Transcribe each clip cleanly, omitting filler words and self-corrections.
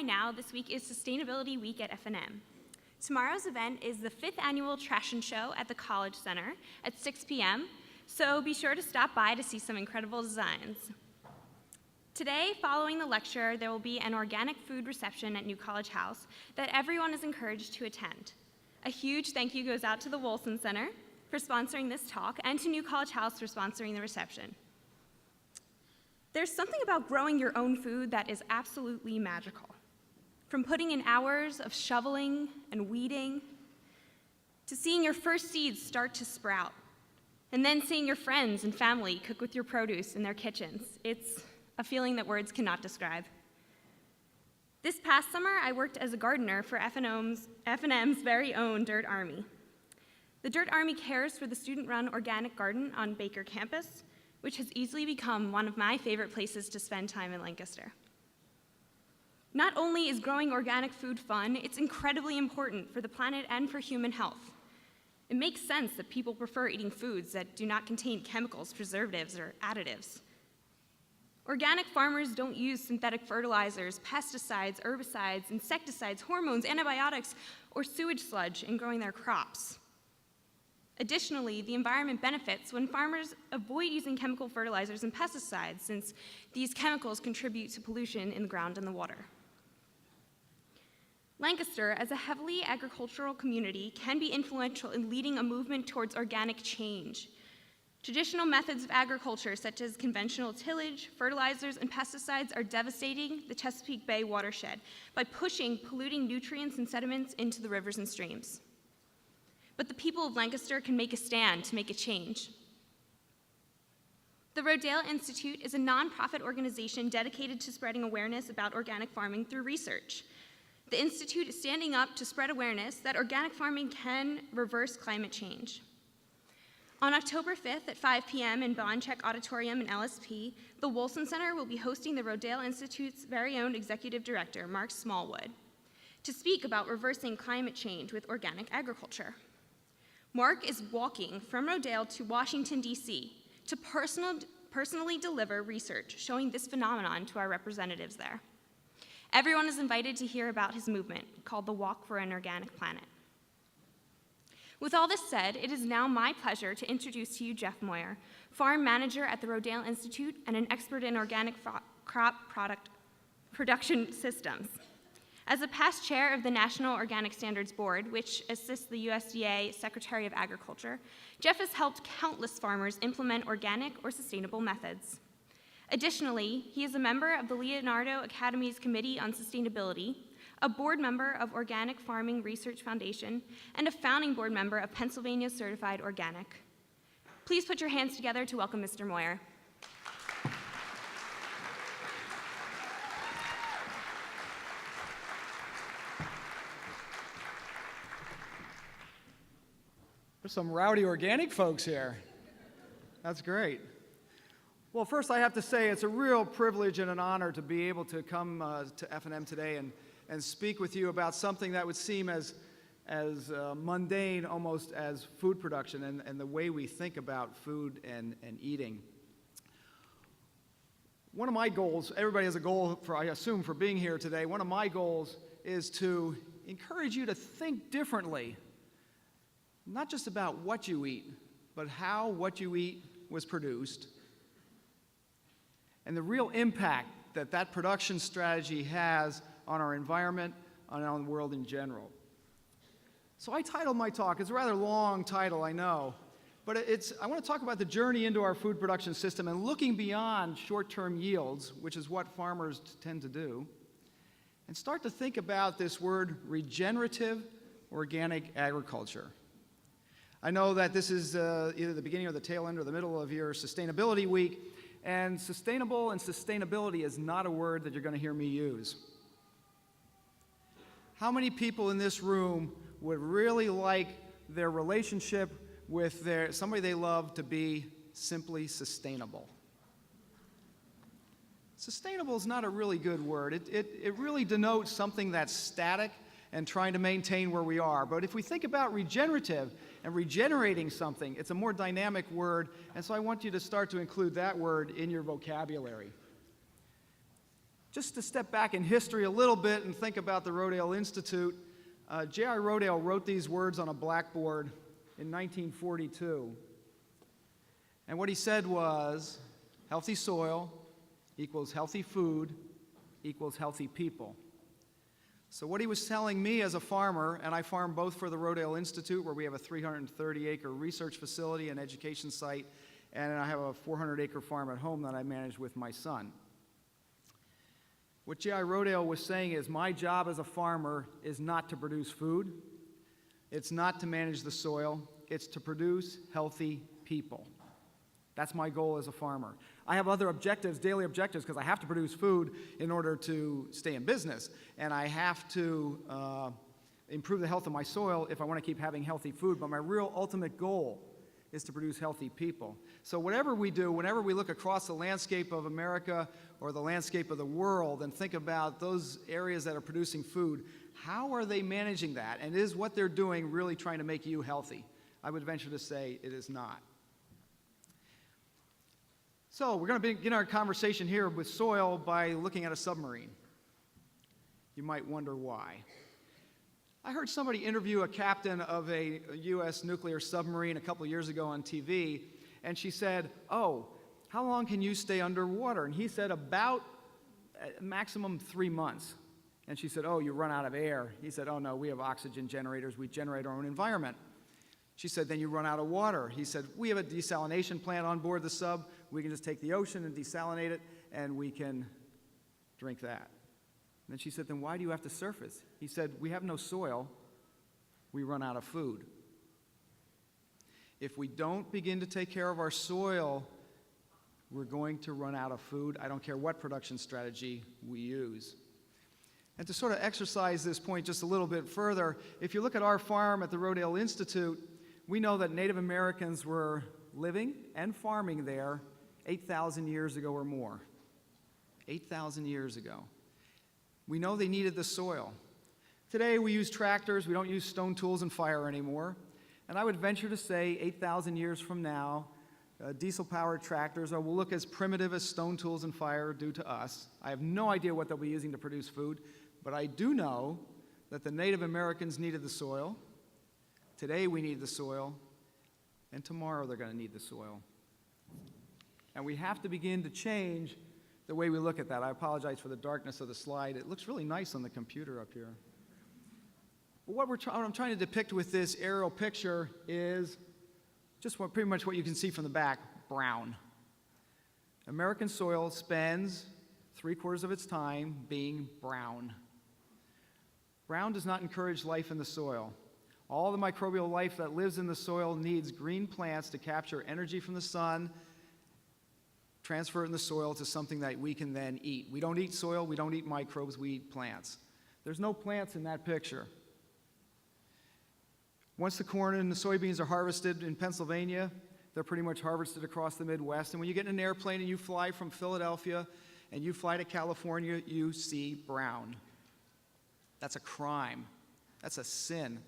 now, this week is Sustainability Week at F&M. Tomorrow's event is the 5th annual Trash and Show at the College Center at 6 p.m., so be sure to stop by to see some incredible designs. Today, following the lecture, there will be an organic food reception at New College House that everyone is encouraged to attend. A huge thank you goes out to the Wilson Center for sponsoring this talk and to New College House for sponsoring the reception. There's something about growing your own food that is absolutely magical. From putting in hours of shoveling and weeding, to seeing your first seeds start to sprout, and then seeing your friends and family cook with your produce in their kitchens. It's a feeling that words cannot describe. This past summer, I worked as a gardener for F&M's very own Dirt Army. The Dirt Army cares for the student-run organic garden on Baker campus, which has easily become one of my favorite places to spend time in Lancaster. Not only is growing organic food fun, it's incredibly important for the planet and for human health. It makes sense that people prefer eating foods that do not contain chemicals, preservatives, or additives. Organic farmers don't use synthetic fertilizers, pesticides, herbicides, insecticides, hormones, antibiotics, or sewage sludge in growing their crops. Additionally, the environment benefits when farmers avoid using chemical fertilizers and pesticides, since these chemicals contribute to pollution in the ground and the water. Lancaster, as a heavily agricultural community, can be influential in leading a movement towards organic change. Traditional methods of agriculture, such as conventional tillage, fertilizers, and pesticides, are devastating the Chesapeake Bay watershed by pushing polluting nutrients and sediments into the rivers and streams. But the people of Lancaster can make a stand to make a change. The Rodale Institute is a nonprofit organization dedicated to spreading awareness about organic farming through research. The Institute is standing up to spread awareness that organic farming can reverse climate change. On October 5th at 5 p.m. in Boncheck Auditorium in LSP, the Wilson Center will be hosting the Rodale Institute's very own executive director, Mark Smallwood, to speak about reversing climate change with organic agriculture. Mark is walking from Rodale to Washington, D.C. to personally deliver research showing this phenomenon to our representatives there. Everyone is invited to hear about his movement, called the Walk for an Organic Planet. With all this said, it is now my pleasure to introduce to you Jeff Moyer, farm manager at the Rodale Institute and an expert in organic crop production systems. As a past chair of the National Organic Standards Board, which assists the USDA Secretary of Agriculture, Jeff has helped countless farmers implement organic or sustainable methods. Additionally, he is a member of the Leonardo Academy's Committee on Sustainability, a board member of Organic Farming Research Foundation, and a founding board member of Pennsylvania Certified Organic. Please put your hands together to welcome Mr. Moyer. There's some rowdy organic folks here. That's great. Well, first I have to say it's a real privilege and an honor to be able to come to F&M today and speak with you about something that would seem as mundane almost as food production and the way we think about food and eating. One of my goals, everybody has a goal, I assume, for being here today. One of my goals is to encourage you to think differently. Not just about what you eat, but how what you eat was produced, and the real impact that that production strategy has on our environment and on the world in general. So I titled my talk, it's a rather long title, I know, but I want to talk about the journey into our food production system and looking beyond short-term yields, which is what farmers tend to do, and start to think about this word regenerative organic agriculture. I know that this is either the beginning or the tail end or the middle of your Sustainability Week, and sustainable and sustainability is not a word that you're going to hear me use. How many people in this room would really like their relationship with somebody they love to be simply sustainable? Sustainable is not a really good word. It really denotes something that's static and trying to maintain where we are. But if we think about regenerative and regenerating something, it's a more dynamic word, and so I want you to start to include that word in your vocabulary. Just to step back in history a little bit and think about the Rodale Institute, J.I. Rodale wrote these words on a blackboard in 1942. And what he said was, healthy soil equals healthy food equals healthy people. So what he was telling me as a farmer, and I farm both for the Rodale Institute, where we have a 330-acre research facility and education site, and I have a 400-acre farm at home that I manage with my son. What J.I. Rodale was saying is, my job as a farmer is not to produce food, it's not to manage the soil, it's to produce healthy people. That's my goal as a farmer. I have other objectives, daily objectives, because I have to produce food in order to stay in business, and I have to improve the health of my soil if I want to keep having healthy food, but my real ultimate goal is to produce healthy people. So whatever we do, whenever we look across the landscape of America or the landscape of the world and think about those areas that are producing food, how are they managing that? And is what they're doing really trying to make you healthy? I would venture to say it is not. So we're going to begin our conversation here with soil by looking at a submarine. You might wonder why. I heard somebody interview a captain of a U.S. nuclear submarine a couple of years ago on TV, and she said, "Oh, how long can you stay underwater?" And he said, "About maximum 3 months." And she said, "Oh, you run out of air." He said, "Oh, no, we have oxygen generators. We generate our own environment." She said, "Then you run out of water." He said, "We have a desalination plant on board the sub. We can just take the ocean and desalinate it, and we can drink that." And then she said, "Then why do you have to surface?" He said, "We have no soil. We run out of food." If we don't begin to take care of our soil, we're going to run out of food. I don't care what production strategy we use. And to sort of exercise this point just a little bit further, if you look at our farm at the Rodale Institute, we know that Native Americans were living and farming there 8,000 years ago or more. 8,000 years ago. We know they needed the soil. Today we use tractors, we don't use stone tools and fire anymore. And I would venture to say 8,000 years from now, diesel-powered tractors will look as primitive as stone tools and fire do to us. I have no idea what they'll be using to produce food, but I do know that the Native Americans needed the soil. Today we need the soil, and tomorrow they're going to need the soil. And we have to begin to change the way we look at that. I apologize for the darkness of the slide. It looks really nice on the computer up here. But what I'm trying to depict with this aerial picture is just pretty much what you can see from the back, brown. American soil spends 3/4 of its time being brown. Brown does not encourage life in the soil. All the microbial life that lives in the soil needs green plants to capture energy from the sun, transfer it in the soil to something that we can then eat. We don't eat soil, we don't eat microbes, we eat plants. There's no plants in that picture. Once the corn and the soybeans are harvested in Pennsylvania, they're pretty much harvested across the Midwest. And when you get in an airplane and you fly from Philadelphia and you fly to California, you see brown. That's a crime. That's a sin.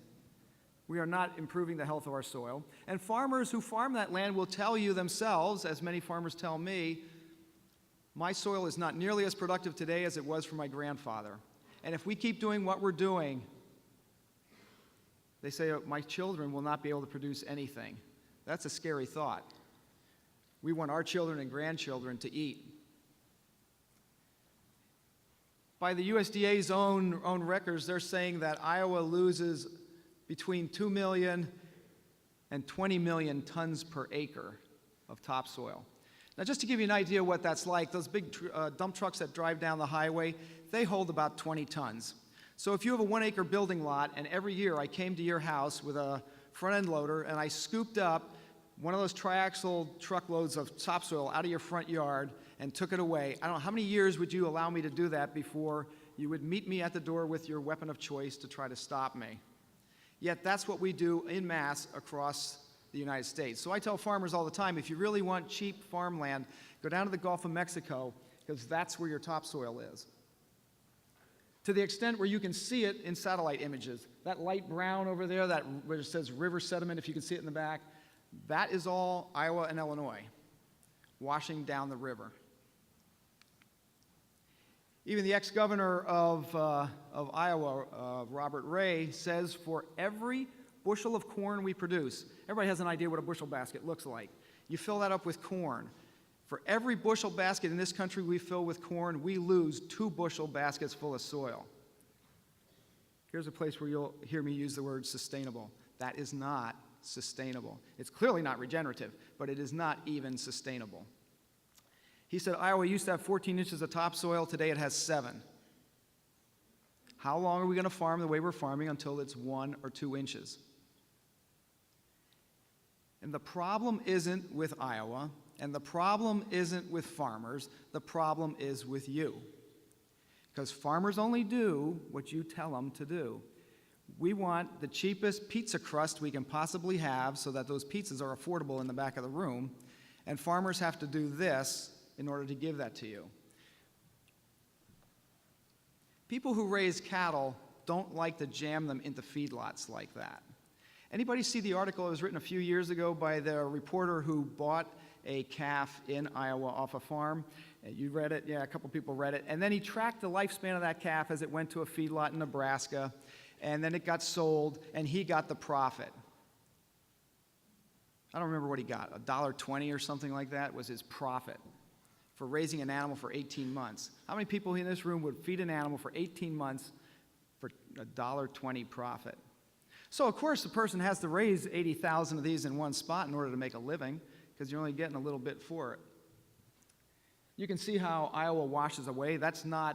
We are not improving the health of our soil. And farmers who farm that land will tell you themselves, as many farmers tell me, my soil is not nearly as productive today as it was for my grandfather. And if we keep doing what we're doing, they say, my children will not be able to produce anything. That's a scary thought. We want our children and grandchildren to eat. By the USDA's own records, they're saying that Iowa loses between 2 million and 20 million tons per acre of topsoil. Now, just to give you an idea what that's like, those big dump trucks that drive down the highway, they hold about 20 tons. So if you have a 1-acre building lot, and every year I came to your house with a front-end loader, and I scooped up one of those triaxle truckloads of topsoil out of your front yard and took it away, I don't know, how many years would you allow me to do that before you would meet me at the door with your weapon of choice to try to stop me? Yet that's what we do en masse across the United States. So I tell farmers all the time, if you really want cheap farmland, go down to the Gulf of Mexico, because that's where your topsoil is. To the extent where you can see it in satellite images. That light brown over there, that where it says river sediment, if you can see it in the back, that is all Iowa and Illinois, washing down the river. Even the ex-governor of Iowa, Robert Ray, says for every bushel of corn we produce, everybody has an idea what a bushel basket looks like. You fill that up with corn. For every bushel basket in this country we fill with corn, we lose 2 bushel baskets full of soil. Here's a place where you'll hear me use the word sustainable. That is not sustainable. It's clearly not regenerative, but it is not even sustainable. He said Iowa used to have 14 inches of topsoil. Today it has 7. How long are we going to farm the way we're farming until it's 1 or 2 inches? And the problem isn't with Iowa, and the problem isn't with farmers. The problem is with you. Because farmers only do what you tell them to do. We want the cheapest pizza crust we can possibly have so that those pizzas are affordable in the back of the room, and farmers have to do this in order to give that to you. People who raise cattle don't like to jam them into feedlots like that. Anybody see the article that was written a few years ago by the reporter who bought a calf in Iowa off a farm? You read it? Yeah, a couple people read it. And then he tracked the lifespan of that calf as it went to a feedlot in Nebraska, and then it got sold, and he got the profit. I don't remember what he got, $1.20 or something like that was his profit for raising an animal for 18 months. How many people in this room would feed an animal for 18 months for $1.20 profit? So, of course, the person has to raise 80,000 of these in one spot in order to make a living, because you're only getting a little bit for it. You can see how Iowa washes away. The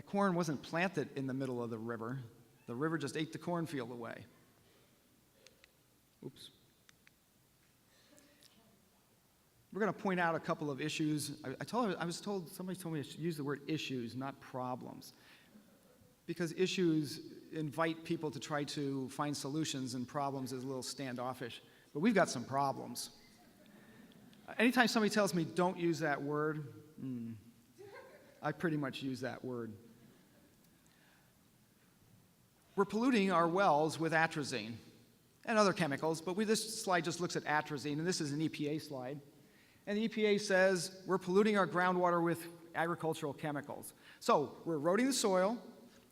corn wasn't planted in the middle of the river. The river just ate the cornfield away. Oops. We're going to point out a couple of issues. Somebody told me to use the word issues, not problems. Because issues invite people to try to find solutions, and problems is a little standoffish. But we've got some problems. Anytime somebody tells me don't use that word, I pretty much use that word. We're polluting our wells with atrazine and other chemicals, but this slide just looks at atrazine, and this is an EPA slide. And the EPA says we're polluting our groundwater with agricultural chemicals. So we're eroding the soil,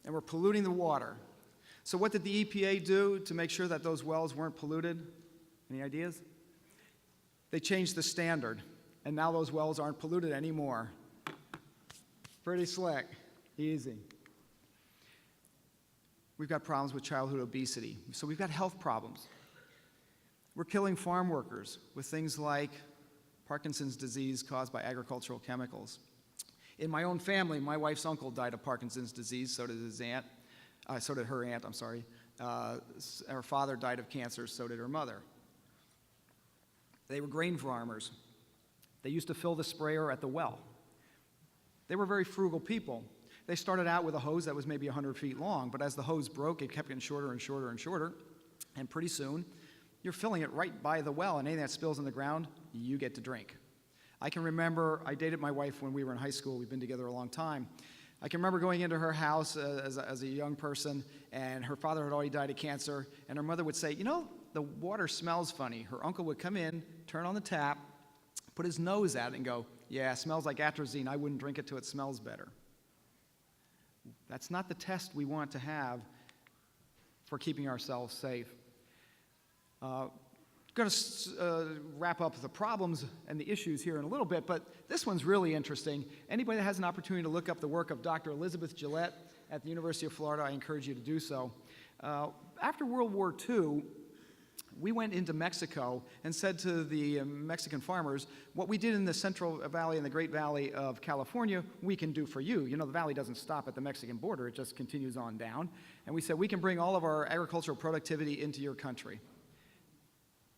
and we're polluting the water. So what did the EPA do to make sure that those wells weren't polluted? Any ideas? They changed the standard, and now those wells aren't polluted anymore. Pretty slick, easy. We've got problems with childhood obesity, so we've got health problems. We're killing farm workers with things like Parkinson's disease caused by agricultural chemicals. In my own family, my wife's uncle died of Parkinson's disease, so did her aunt, I'm sorry. Her father died of cancer, so did her mother. They were grain farmers. They used to fill the sprayer at the well. They were very frugal people. They started out with a hose that was maybe 100 feet long, but as the hose broke, it kept getting shorter and shorter and shorter, and pretty soon, you're filling it right by the well, and anything that spills on the ground, you get to drink. I can remember, I dated my wife when we were in high school. We've been together a long time. I can remember going into her house as a young person, and her father had already died of cancer, and her mother would say, the water smells funny. Her uncle would come in, turn on the tap, put his nose at it, and go, yeah, it smells like atrazine. I wouldn't drink it till it smells better. That's not the test we want to have for keeping ourselves safe. Going to wrap up the problems and the issues here in a little bit, but this one's really interesting. Anybody that has an opportunity to look up the work of Dr. Elizabeth Gillette at the University of Florida, I encourage you to do so. After World War II, we went into Mexico and said to the Mexican farmers, what we did in the Central Valley and the Great Valley of California, we can do for you. The valley doesn't stop at the Mexican border, it just continues on down. And we said, we can bring all of our agricultural productivity into your country.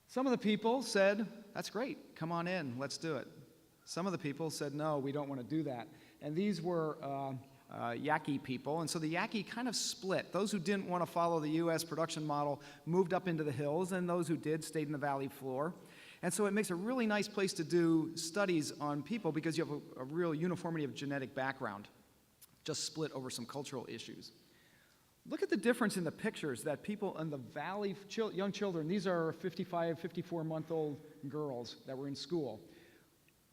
Some of the people said, that's great, come on in, let's do it. Some of the people said, no, we don't want to do that. And these were Yaqui people, and so the Yaqui kind of split. Those who didn't want to follow the U.S. production model moved up into the hills, and those who did stayed in the valley floor. And so it makes a really nice place to do studies on people because you have a real uniformity of genetic background, just split over some cultural issues. Look at the difference in the pictures that people in the valley, young children, these are 55, 54-month-old girls that were in school.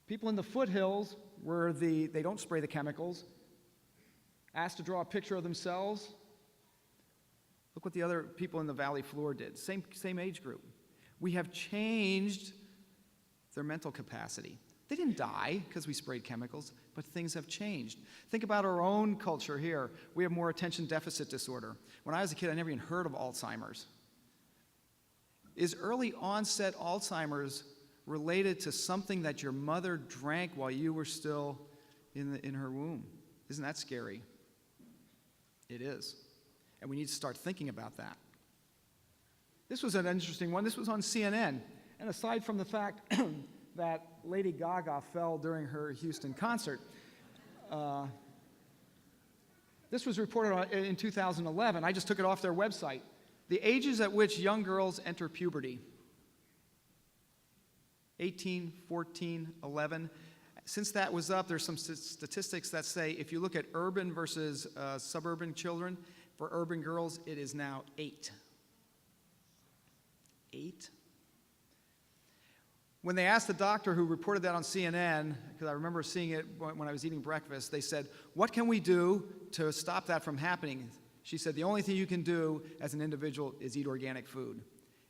People in the foothills where they don't spray the chemicals. asked to draw a picture of themselves. Look what the other people in the valley floor did. Same age group. We have changed their mental capacity. They didn't die because we sprayed chemicals, but things have changed. Think about our own culture here. We have more attention deficit disorder. When I was a kid, I never even heard of Alzheimer's. Is early onset Alzheimer's related to something that your mother drank while you were still in her womb? Isn't that scary? It is. And we need to start thinking about that. This was an interesting one. This was on CNN. And aside from the fact that Lady Gaga fell during her Houston concert, this was reported in 2011. I just took it off their website. The ages at which young girls enter puberty. 18, 14, 11. Since that was up, there's some statistics that say if you look at urban versus suburban children, for urban girls, it is now 8. 8? When they asked the doctor who reported that on CNN, because I remember seeing it when I was eating breakfast, they said, what can we do to stop that from happening? She said, the only thing you can do as an individual is eat organic food.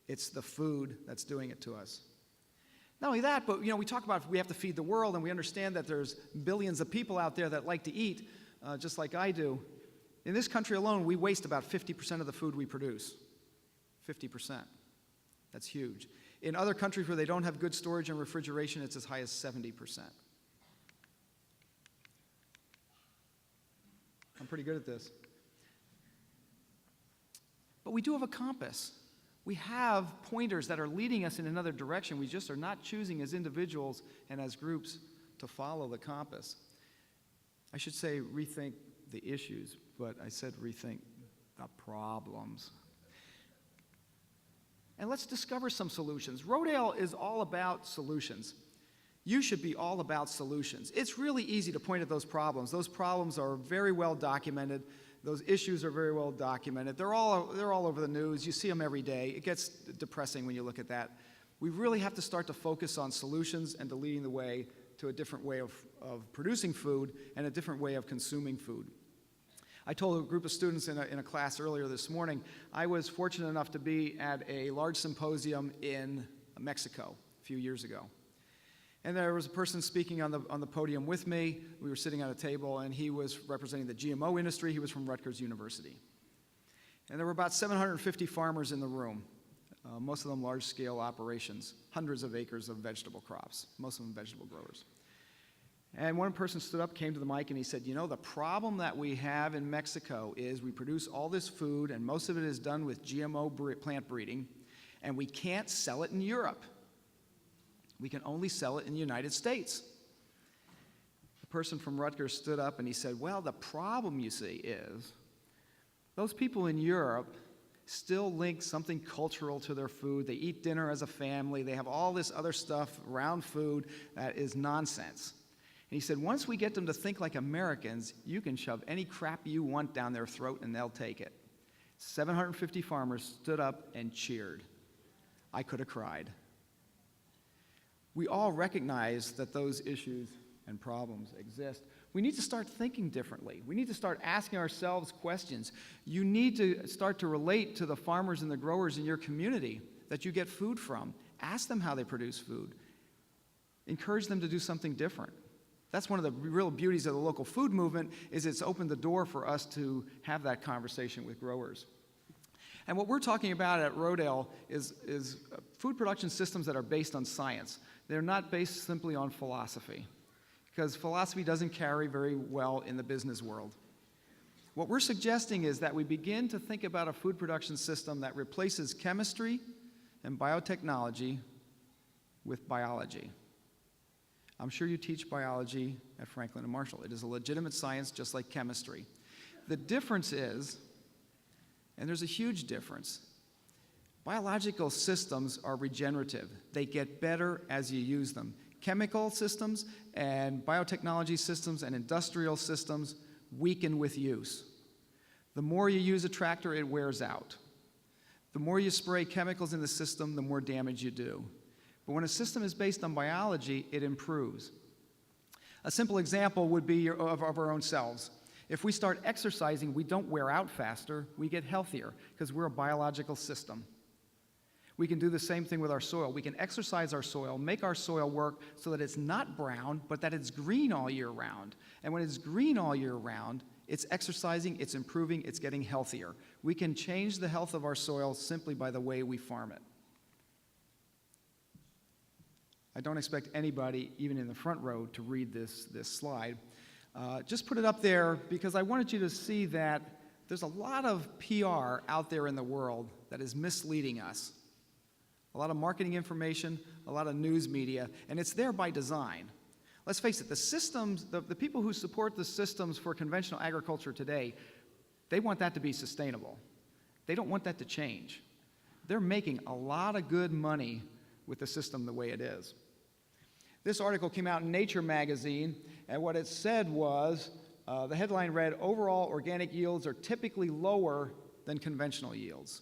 It's the food that's doing it to us. Not only that, but we talk about we have to feed the world, and we understand that there's billions of people out there that like to eat, just like I do. In this country alone, we waste about 50% of the food we produce. 50%. That's huge. In other countries where they don't have good storage and refrigeration, it's as high as 70%. I'm pretty good at this. But we do have a compass. We have pointers that are leading us in another direction. We just are not choosing as individuals and as groups to follow the compass. I should say rethink the issues, but I said rethink the problems. And let's discover some solutions. Rodale is all about solutions. You should be all about solutions. It's really easy to point at those problems. Those problems are very well documented. Those issues are very well documented. They're all over the news. You see them every day. It gets depressing when you look at that. We really have to start to focus on solutions and to leading the way to a different way of producing food and a different way of consuming food. I told a group of students in a class earlier this morning, I was fortunate enough to be at a large symposium in Mexico a few years ago. And there was a person speaking on the podium with me. We were sitting at a table, and he was representing the GMO industry. He was from Rutgers University. And there were about 750 farmers in the room, most of them large-scale operations, hundreds of acres of vegetable crops, most of them vegetable growers. And one person stood up, came to the mic, and he said, the problem that we have in Mexico is we produce all this food, and most of it is done with GMO plant breeding, and we can't sell it in Europe. We can only sell it in the United States. The person from Rutgers stood up and he said, well, the problem, you see, is those people in Europe still link something cultural to their food. They eat dinner as a family. They have all this other stuff around food that is nonsense. And he said, once we get them to think like Americans, you can shove any crap you want down their throat and they'll take it. 750 farmers stood up and cheered. I could have cried. We all recognize that those issues and problems exist. We need to start thinking differently. We need to start asking ourselves questions. You need to start to relate to the farmers and the growers in your community that you get food from. Ask them how they produce food. Encourage them to do something different. That's one of the real beauties of the local food movement, is it's opened the door for us to have that conversation with growers. And what we're talking about at Rodale is food production systems that are based on science. They're not based simply on philosophy, because philosophy doesn't carry very well in the business world. What we're suggesting is that we begin to think about a food production system that replaces chemistry and biotechnology with biology. I'm sure you teach biology at Franklin and Marshall. It is a legitimate science just like chemistry. The difference is, and there's a huge difference, biological systems are regenerative. They get better as you use them. Chemical systems and biotechnology systems and industrial systems weaken with use. The more you use a tractor, it wears out. The more you spray chemicals in the system, the more damage you do. But when a system is based on biology, it improves. A simple example would be of our own cells. If we start exercising, we don't wear out faster, we get healthier, because we're a biological system. We can do the same thing with our soil. We can exercise our soil, make our soil work so that it's not brown, but that it's green all year round. And when it's green all year round, it's exercising, it's improving, it's getting healthier. We can change the health of our soil simply by the way we farm it. I don't expect anybody, even in the front row, to read this slide. Just put it up there because I wanted you to see that there's a lot of PR out there in the world that is misleading us. A lot of marketing information, a lot of news media, and it's there by design. Let's face it, the systems, the people who support the systems for conventional agriculture today, they want that to be sustainable. They don't want that to change. They're making a lot of good money with the system the way it is. This article came out in Nature magazine, and what it said was, the headline read, "Overall organic yields are typically lower than conventional yields."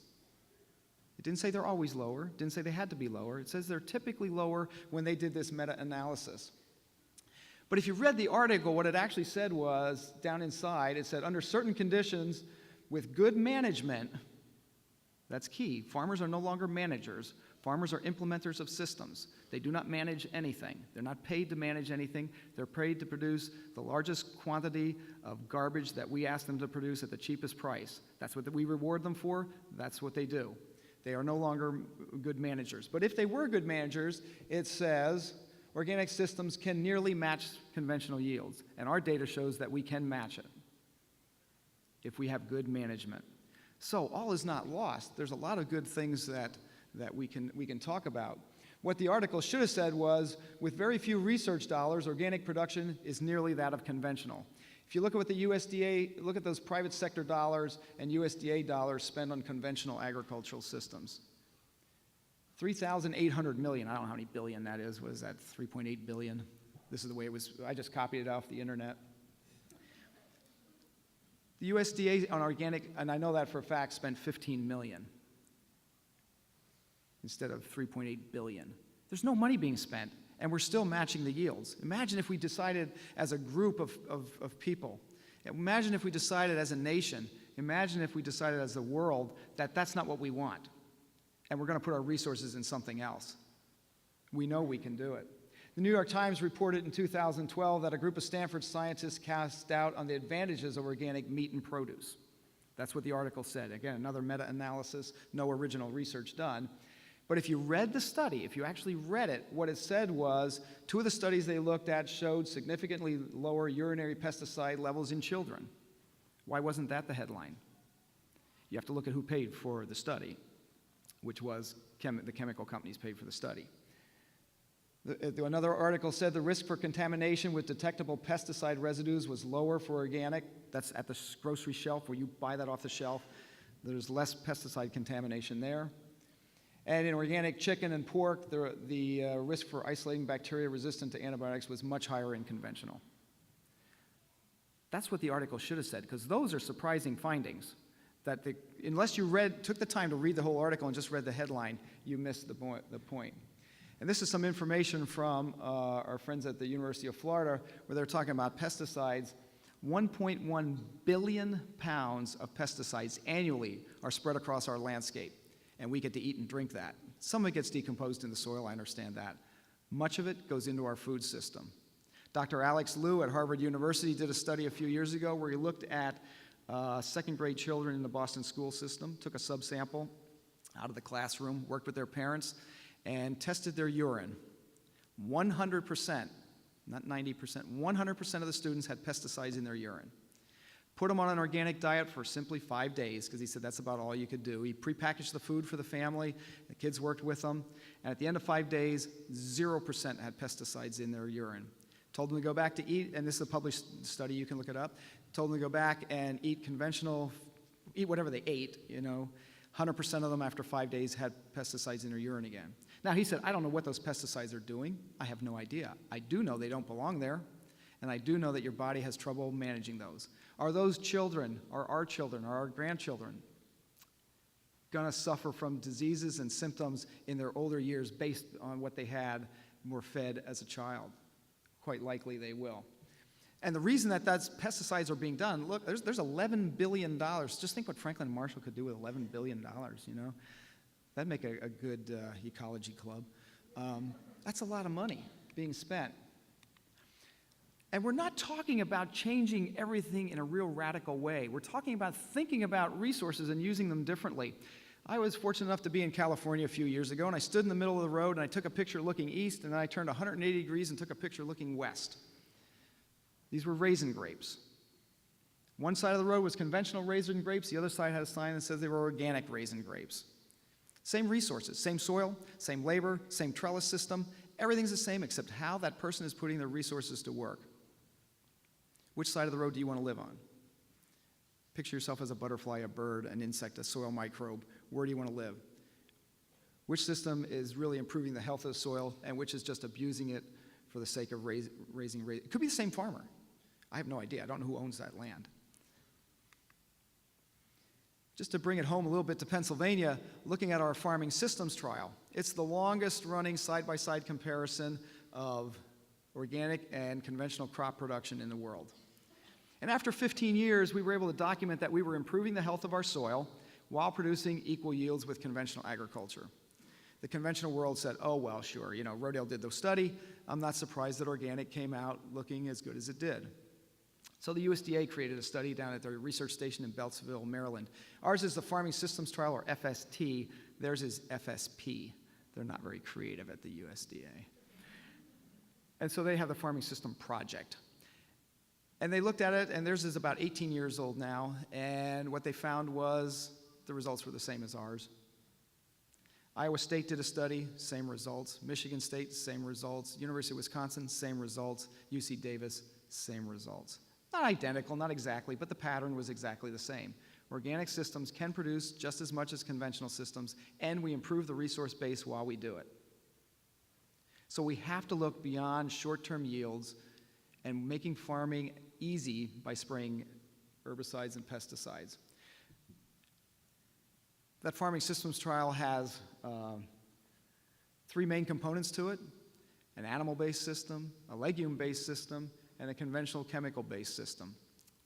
It didn't say they're always lower, it didn't say they had to be lower. It says they're typically lower when they did this meta-analysis. But if you read the article, what it actually said was, down inside, it said, under certain conditions, with good management, that's key. Farmers are no longer managers. Farmers are implementers of systems. They do not manage anything. They're not paid to manage anything. They're paid to produce the largest quantity of garbage that we ask them to produce at the cheapest price. That's what we reward them for. That's what they do. They are no longer good managers. But if they were good managers, it says organic systems can nearly match conventional yields. And our data shows that we can match it if we have good management. So all is not lost. There's a lot of good things that we can talk about. What the article should have said was, with very few research dollars, organic production is nearly that of conventional. If you look at what the USDA, look at those private sector dollars and USDA dollars spent on conventional agricultural systems. 3,800 million, I don't know how many billion that is. What is that, 3.8 billion? This is the way it was, I just copied it off the internet. The USDA on organic, and I know that for a fact, spent 15 million instead of 3.8 billion. There's no money being spent, and we're still matching the yields. Imagine if we decided as a group of people, imagine if we decided as a nation, imagine if we decided as a world that that's not what we want, and we're going to put our resources in something else. We know we can do it. The New York Times reported in 2012 that a group of Stanford scientists cast doubt on the advantages of organic meat and produce. That's what the article said. Again, another meta-analysis, no original research done. But if you read the study, if you actually read it, what it said was, two of the studies they looked at showed significantly lower urinary pesticide levels in children. Why wasn't that the headline? You have to look at who paid for the study, which was the chemical companies paid for the study. Another article said the risk for contamination with detectable pesticide residues was lower for organic. That's at the grocery shelf where you buy that off the shelf. There's less pesticide contamination there. And in organic chicken and pork, the risk for isolating bacteria resistant to antibiotics was much higher in conventional. That's what the article should have said, because those are surprising findings. That unless you took the time to read the whole article and just read the headline, you missed the point. And this is some information from our friends at the University of Florida, where they're talking about pesticides. 1.1 billion pounds of pesticides annually are spread across our landscape, and we get to eat and drink that. Some of it gets decomposed in the soil, I understand that. Much of it goes into our food system. Dr. Alex Liu at Harvard University did a study a few years ago where he looked at second grade children in the Boston school system, took a subsample out of the classroom, worked with their parents, and tested their urine. 100%, not 90%, 100% of the students had pesticides in their urine. Put them on an organic diet for simply 5 days, because he said that's about all you could do. He prepackaged the food for the family, the kids worked with them, and at the end of 5 days, 0% had pesticides in their urine. Told them to go back to eat, and this is a published study, you can look it up, told them to go back and eat conventional, eat whatever they ate, 100% of them after 5 days had pesticides in their urine again. Now he said, I don't know what those pesticides are doing. I have no idea. I do know they don't belong there, and I do know that your body has trouble managing those. Are those children, or our children, or our grandchildren going to suffer from diseases and symptoms in their older years based on what they had and were fed as a child? Quite likely they will. And the reason that those pesticides are being done, look, there's $11 billion. Just think what Franklin Marshall could do with $11 billion, you know? That'd make a good ecology club. That's a lot of money being spent. And we're not talking about changing everything in a real radical way. We're talking about thinking about resources and using them differently. I was fortunate enough to be in California a few years ago, and I stood in the middle of the road, and I took a picture looking east, and then I turned 180 degrees and took a picture looking west. These were raisin grapes. One side of the road was conventional raisin grapes. The other side had a sign that says they were organic raisin grapes. Same resources, same soil, same labor, same trellis system. Everything's the same except how that person is putting their resources to work. Which side of the road do you want to live on? Picture yourself as a butterfly, a bird, an insect, a soil microbe. Where do you want to live? Which system is really improving the health of the soil and which is just abusing it for the sake of raising? It could be the same farmer. I have no idea. I don't know who owns that land. Just to bring it home a little bit to Pennsylvania, looking at our farming systems trial, it's the longest running side-by-side comparison of organic and conventional crop production in the world. And after 15 years, we were able to document that we were improving the health of our soil while producing equal yields with conventional agriculture. The conventional world said, oh, well, sure, you know, Rodale did the study. I'm not surprised that organic came out looking as good as it did. So the USDA created a study down at their research station in Beltsville, Maryland. Ours is the Farming Systems Trial, or FST. Theirs is FSP. They're not very creative at the USDA. And so they have the Farming System Project. And they looked at it, and theirs is about 18 years old now, and what they found was the results were the same as ours. Iowa State did a study, same results. Michigan State, same results. University of Wisconsin, same results. UC Davis, same results. Not identical, not exactly, but the pattern was exactly the same. Organic systems can produce just as much as conventional systems, and we improve the resource base while we do it. So we have to look beyond short-term yields and making farming easy by spraying herbicides and pesticides. That farming systems trial has three main components to it: an animal-based system, a legume-based system, and a conventional chemical-based system.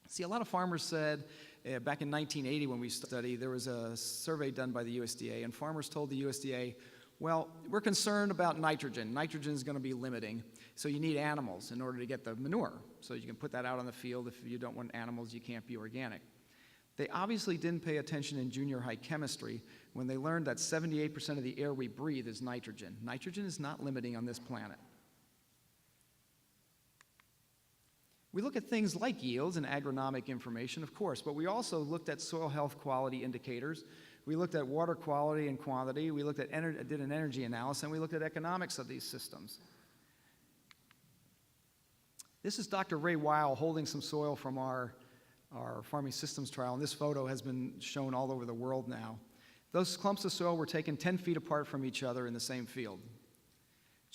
See, a lot of farmers said, back in 1980 when we studied, there was a survey done by the USDA, and farmers told the USDA, well, we're concerned about nitrogen. Nitrogen is going to be limiting, so you need animals in order to get the manure. So you can put that out on the field. If you don't want animals, you can't be organic. They obviously didn't pay attention in junior high chemistry when they learned that 78% of the air we breathe is nitrogen. Nitrogen is not limiting on this planet. We look at things like yields and agronomic information, of course, but we also looked at soil health quality indicators. We looked at water quality and quantity. We looked at did an energy analysis, and we looked at economics of these systems. This is Dr. Ray Weil holding some soil from our farming systems trial, and this photo has been shown all over the world now. Those clumps of soil were taken 10 feet apart from each other in the same field.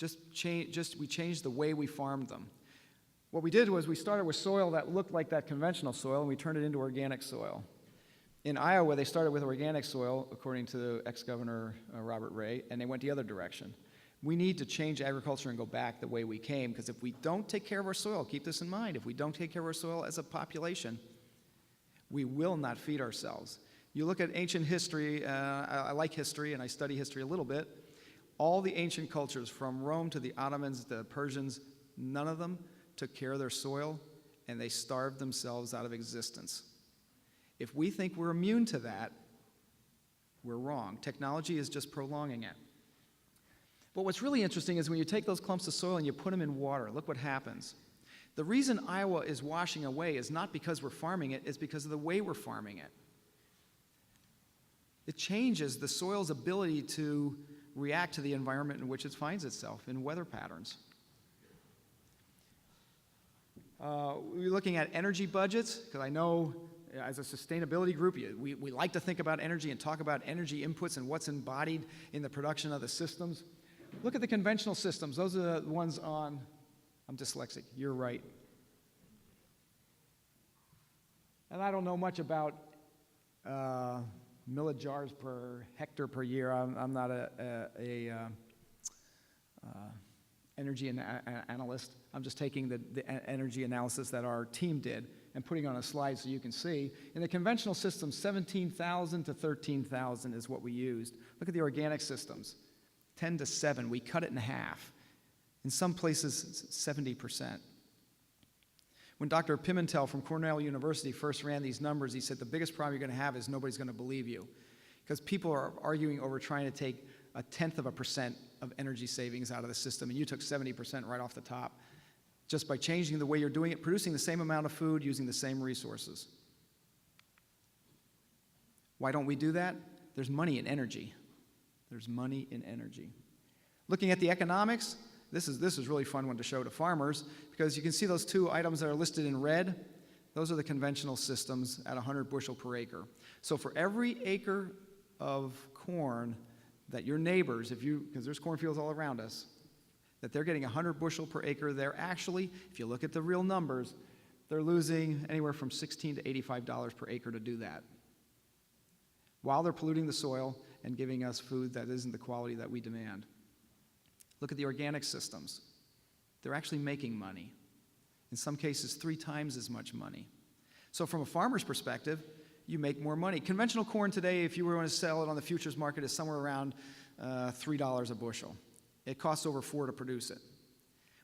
We changed the way we farmed them. What we did was we started with soil that looked like that conventional soil, and we turned it into organic soil. In Iowa, they started with organic soil, according to ex-Governor Robert Ray, and they went the other direction. We need to change agriculture and go back the way we came, because if we don't take care of our soil, keep this in mind, if we don't take care of our soil as a population, we will not feed ourselves. You look at ancient history, I like history, and I study history a little bit. All the ancient cultures, from Rome to the Ottomans, the Persians, none of them took care of their soil, and they starved themselves out of existence. If we think we're immune to that, we're wrong. Technology is just prolonging it. But what's really interesting is when you take those clumps of soil and you put them in water, look what happens. The reason Iowa is washing away is not because we're farming it, it's because of the way we're farming it. It changes the soil's ability to react to the environment in which it finds itself, in weather patterns. We're looking at energy budgets, because I know as a sustainability group, we like to think about energy and talk about energy inputs and what's embodied in the production of the systems. Look at the conventional systems. Those are the ones on, I'm dyslexic, you're right. And I don't know much about millijars per hectare per year. I'm not energy analyst. I'm just taking the energy analysis that our team did and putting it on a slide so you can see. In the conventional systems, 17,000 to 13,000 is what we used. Look at the organic systems, 10 to 7. We cut it in half. In some places, 70%. When Dr. Pimentel from Cornell University first ran these numbers, he said the biggest problem you're going to have is nobody's going to believe you, because people are arguing over trying to take 0.1% of energy savings out of the system, and you took 70% right off the top, just by changing the way you're doing it, producing the same amount of food, using the same resources. Why don't we do that? There's money in energy. There's money in energy. Looking at the economics, this is really fun one to show to farmers, because you can see those two items that are listed in red. Those are the conventional systems at 100 bushel per acre. So for every acre of corn that your neighbors, because there's cornfields all around us, that they're getting 100 bushel per acre, they're actually, if you look at the real numbers, they're losing anywhere from $16 to $85 per acre to do that, while they're polluting the soil and giving us food that isn't the quality that we demand. Look at the organic systems. They're actually making money. In some cases, 3 times as much money. So from a farmer's perspective, you make more money. Conventional corn today, if you were going to sell it on the futures market, is somewhere around $3 a bushel. It costs over $4 to produce it.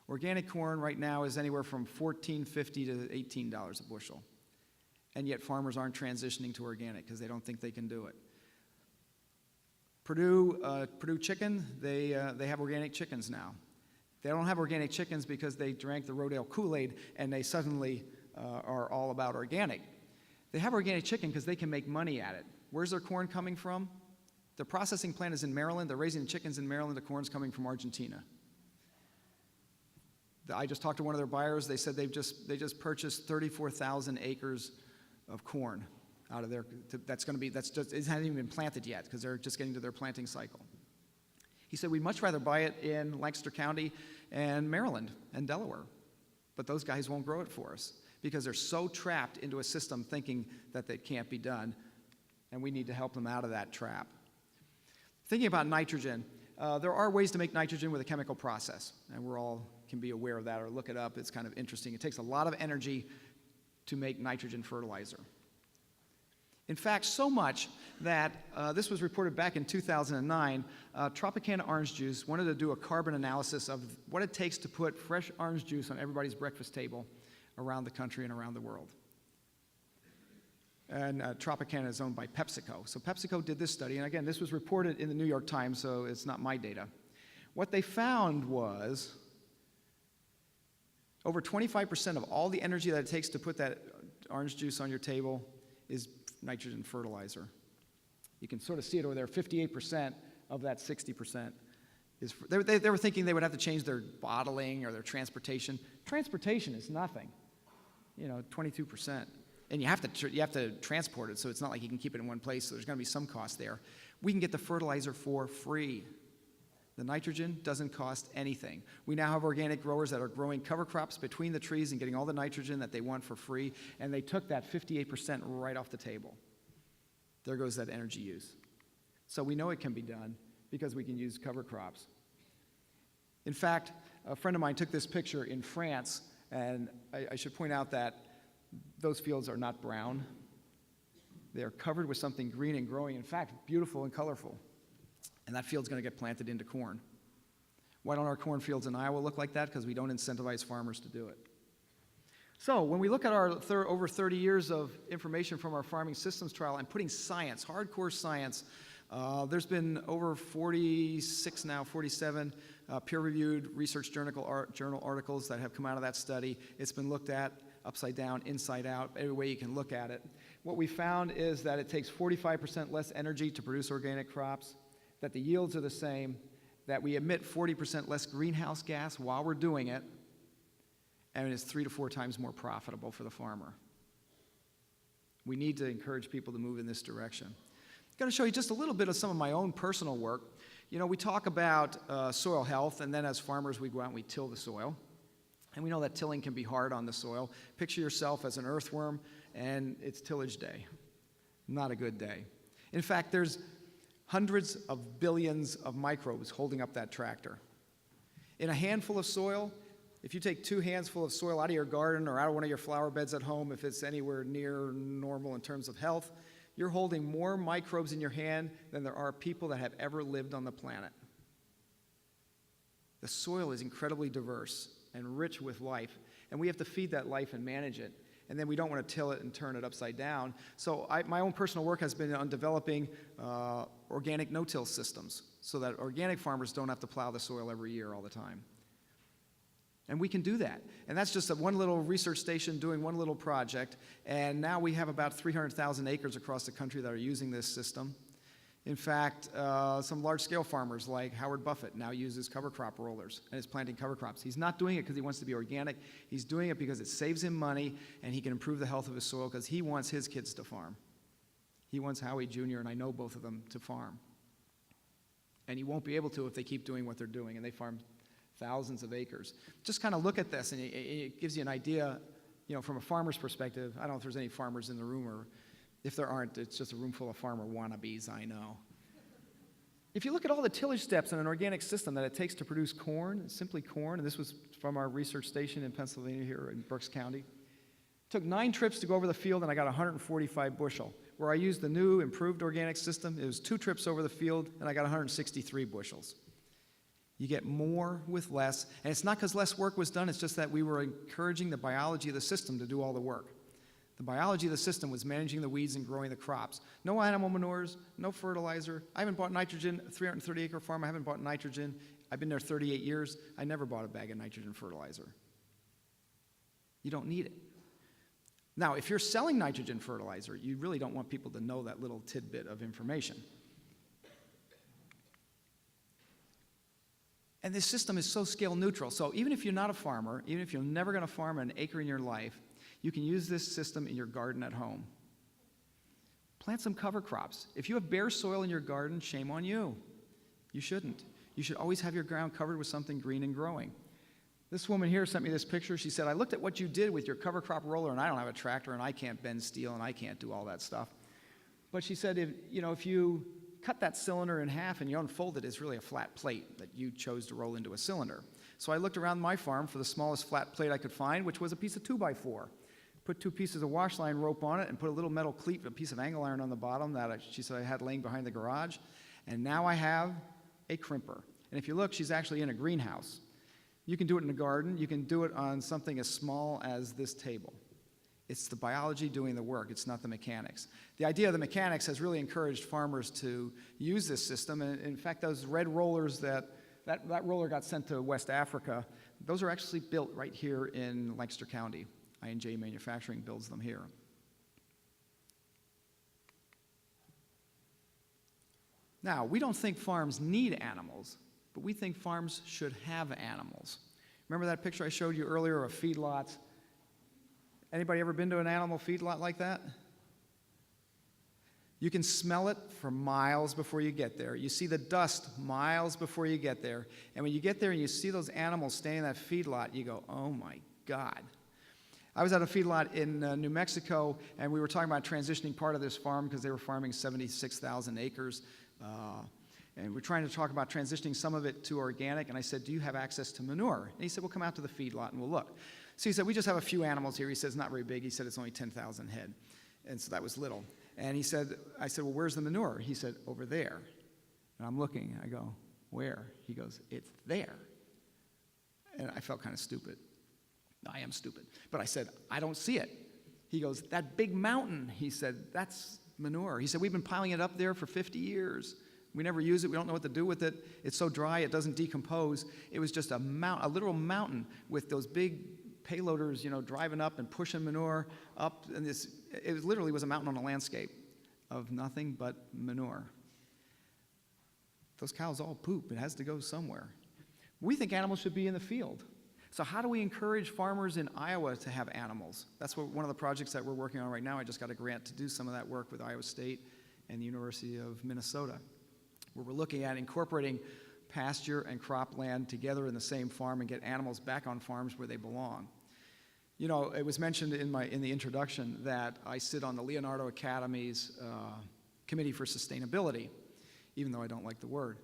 Organic corn right now is anywhere from $14.50 to $18 a bushel. And yet farmers aren't transitioning to organic because they don't think they can do it. Purdue Chicken, they have organic chickens now. They don't have organic chickens because they drank the Rodale Kool-Aid and they suddenly are all about organic. They have organic chicken because they can make money at it. Where's their corn coming from? The processing plant is in Maryland. They're raising the chickens in Maryland. The corn's coming from Argentina. I just talked to one of their buyers. They said they just purchased 34,000 acres of corn out of there. It hasn't even been planted yet because they're just getting to their planting cycle. He said we'd much rather buy it in Lancaster County and Maryland and Delaware, but those guys won't grow it for us because they're so trapped into a system thinking that that can't be done, and we need to help them out of that trap. Thinking about nitrogen, there are ways to make nitrogen with a chemical process, and we're all can be aware of that or look it up. It's kind of interesting. It takes a lot of energy to make nitrogen fertilizer. In fact, so much that this was reported back in 2009, Tropicana Orange Juice wanted to do a carbon analysis of what it takes to put fresh orange juice on everybody's breakfast table around the country and around the world. And Tropicana is owned by PepsiCo. So PepsiCo did this study, and again, this was reported in the New York Times, so it's not my data. What they found was over 25% of all the energy that it takes to put that orange juice on your table is nitrogen fertilizer. You can sort of see it over there. 58% of that 60% is. They were thinking they would have to change their bottling or their transportation. Transportation is nothing. 22%. And you have to transport it, so it's not like you can keep it in one place, so there's going to be some cost there. We can get the fertilizer for free. The nitrogen doesn't cost anything. We now have organic growers that are growing cover crops between the trees and getting all the nitrogen that they want for free, and they took that 58% right off the table. There goes that energy use. So we know it can be done because we can use cover crops. In fact, a friend of mine took this picture in France, and I should point out that those fields are not brown. They are covered with something green and growing, in fact, beautiful and colorful. And that field's going to get planted into corn. Why don't our cornfields in Iowa look like that? Because we don't incentivize farmers to do it. So when we look at our over 30 years of information from our farming systems trial and putting science, hardcore science, there's been over 47 peer-reviewed research journal articles that have come out of that study. It's been looked at upside down, inside out, every way you can look at it. What we found is that it takes 45% less energy to produce organic crops, that the yields are the same, that we emit 40% less greenhouse gas while we're doing it, and it's 3 to 4 times more profitable for the farmer. We need to encourage people to move in this direction. I'm going to show you just a little bit of some of my own personal work. We talk about soil health, and then as farmers we go out and we till the soil. And we know that tilling can be hard on the soil. Picture yourself as an earthworm, and it's tillage day. Not a good day. In fact, there's hundreds of billions of microbes holding up that tractor. In a handful of soil, if you take 2 hands full of soil out of your garden or out of one of your flower beds at home, if it's anywhere near normal in terms of health, you're holding more microbes in your hand than there are people that have ever lived on the planet. The soil is incredibly diverse and rich with life, and we have to feed that life and manage it. And then we don't want to till it and turn it upside down. So my own personal work has been on developing organic no-till systems so that organic farmers don't have to plow the soil every year all the time. And we can do that. And that's just one little research station doing one little project. And now we have about 300,000 acres across the country that are using this system. In fact, some large-scale farmers like Howard Buffett now uses cover crop rollers and is planting cover crops. He's not doing it because he wants to be organic. He's doing it because it saves him money and he can improve the health of his soil because he wants his kids to farm. He wants Howie Jr., and I know both of them, to farm. And he won't be able to if they keep doing what they're doing, and they farm thousands of acres. Just kind of look at this, and it gives you an idea, from a farmer's perspective. I don't know if there's any farmers in the room, or if there aren't, it's just a room full of farmer wannabes, I know. If you look at all the tillage steps in an organic system that it takes to produce corn, simply corn, and this was from our research station in Pennsylvania here in Berks County, it took 9 trips to go over the field, and I got 145 bushel. Where I used the new improved organic system, it was 2 trips over the field, and I got 163 bushels. You get more with less, and it's not because less work was done, it's just that we were encouraging the biology of the system to do all the work. The biology of the system was managing the weeds and growing the crops. No animal manures, no fertilizer. I haven't bought nitrogen, a 330-acre farm, I haven't bought nitrogen. I've been there 38 years. I never bought a bag of nitrogen fertilizer. You don't need it. Now, if you're selling nitrogen fertilizer, you really don't want people to know that little tidbit of information. And this system is so scale neutral. So even if you're not a farmer, even if you're never going to farm an acre in your life, you can use this system in your garden at home. Plant some cover crops. If you have bare soil in your garden, shame on you. You shouldn't. You should always have your ground covered with something green and growing. This woman here sent me this picture. She said, I looked at what you did with your cover crop roller, and I don't have a tractor, and I can't bend steel, and I can't do all that stuff. But she said, if you cut that cylinder in half and you unfold it, it's really a flat plate that you chose to roll into a cylinder. So I looked around my farm for the smallest flat plate I could find, which was a piece of 2x4. Put 2 pieces of wash line rope on it and put a little metal cleat, a piece of angle iron on the bottom that she said I had laying behind the garage. And now I have a crimper. And if you look, she's actually in a greenhouse. You can do it in a garden. You can do it on something as small as this table. It's the biology doing the work. It's not the mechanics. The idea of the mechanics has really encouraged farmers to use this system. And in fact, those red rollers that roller got sent to West Africa, those are actually built right here in Lancaster County. I&J Manufacturing builds them here. Now, we don't think farms need animals, but we think farms should have animals. Remember that picture I showed you earlier of feedlots? Anybody ever been to an animal feedlot like that? You can smell it for miles before you get there. You see the dust miles before you get there. And when you get there and you see those animals standing in that feedlot, you go, oh my God. I was at a feedlot in New Mexico, and we were talking about transitioning part of this farm because they were farming 76,000 acres. And we're trying to talk about transitioning some of it to organic. And I said, do you have access to manure? And he said, well, come out to the feedlot and we'll look. So he said, we just have a few animals here. He said, it's not very big. He said, it's only 10,000 head. And so that was little. And I said, well, where's the manure? He said, over there. And I'm looking. I go, where? He goes, it's there. And I felt kind of stupid. I am stupid. But I said, I don't see it. He goes, that big mountain. He said, that's manure. He said, we've been piling it up there for 50 years. We never use it. We don't know what to do with it. It's so dry, it doesn't decompose. It was just a literal mountain with those big payloaders, driving up and pushing manure up. And it literally was a mountain on a landscape of nothing but manure. Those cows all poop. It has to go somewhere. We think animals should be in the field. So how do we encourage farmers in Iowa to have animals? That's one of the projects that we're working on right now. I just got a grant to do some of that work with Iowa State and the University of Minnesota, where we're looking at incorporating pasture and cropland together in the same farm and get animals back on farms where they belong. It was mentioned in the introduction that I sit on the Leonardo Academy's Committee for Sustainability, even though I don't like the word.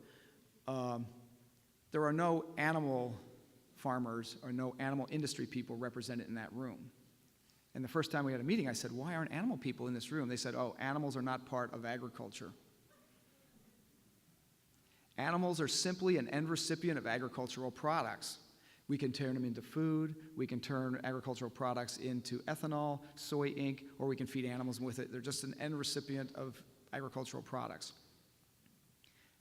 there are no animal farmers or no animal industry people represented in that room. And the first time we had a meeting, I said, why aren't animal people in this room? They said, oh, animals are not part of agriculture. Animals are simply an end recipient of agricultural products. We can turn them into food, we can turn agricultural products into ethanol, soy ink, or we can feed animals with it. They're just an end recipient of agricultural products.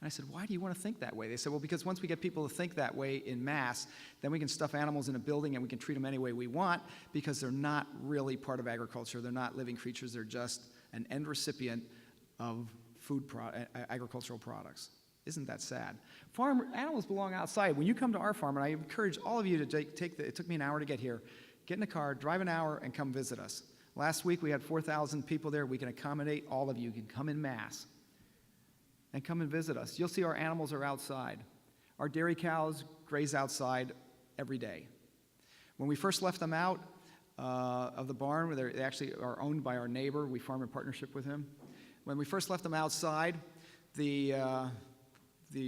And I said, why do you want to think that way? They said, well, because once we get people to think that way in mass, then we can stuff animals in a building and we can treat them any way we want because they're not really part of agriculture. They're not living creatures. They're just an end recipient of agricultural products. Isn't that sad? Animals belong outside. When you come to our farm, and I encourage all of you to it took me an hour to get here, get in a car, drive an hour, and come visit us. Last week we had 4,000 people there. We can accommodate all of you. You can come in mass and come and visit us. You'll see our animals are outside. Our dairy cows graze outside every day. When we first left them out of the barn, they actually are owned by our neighbor. We farm in partnership with him. When we first left them outside, the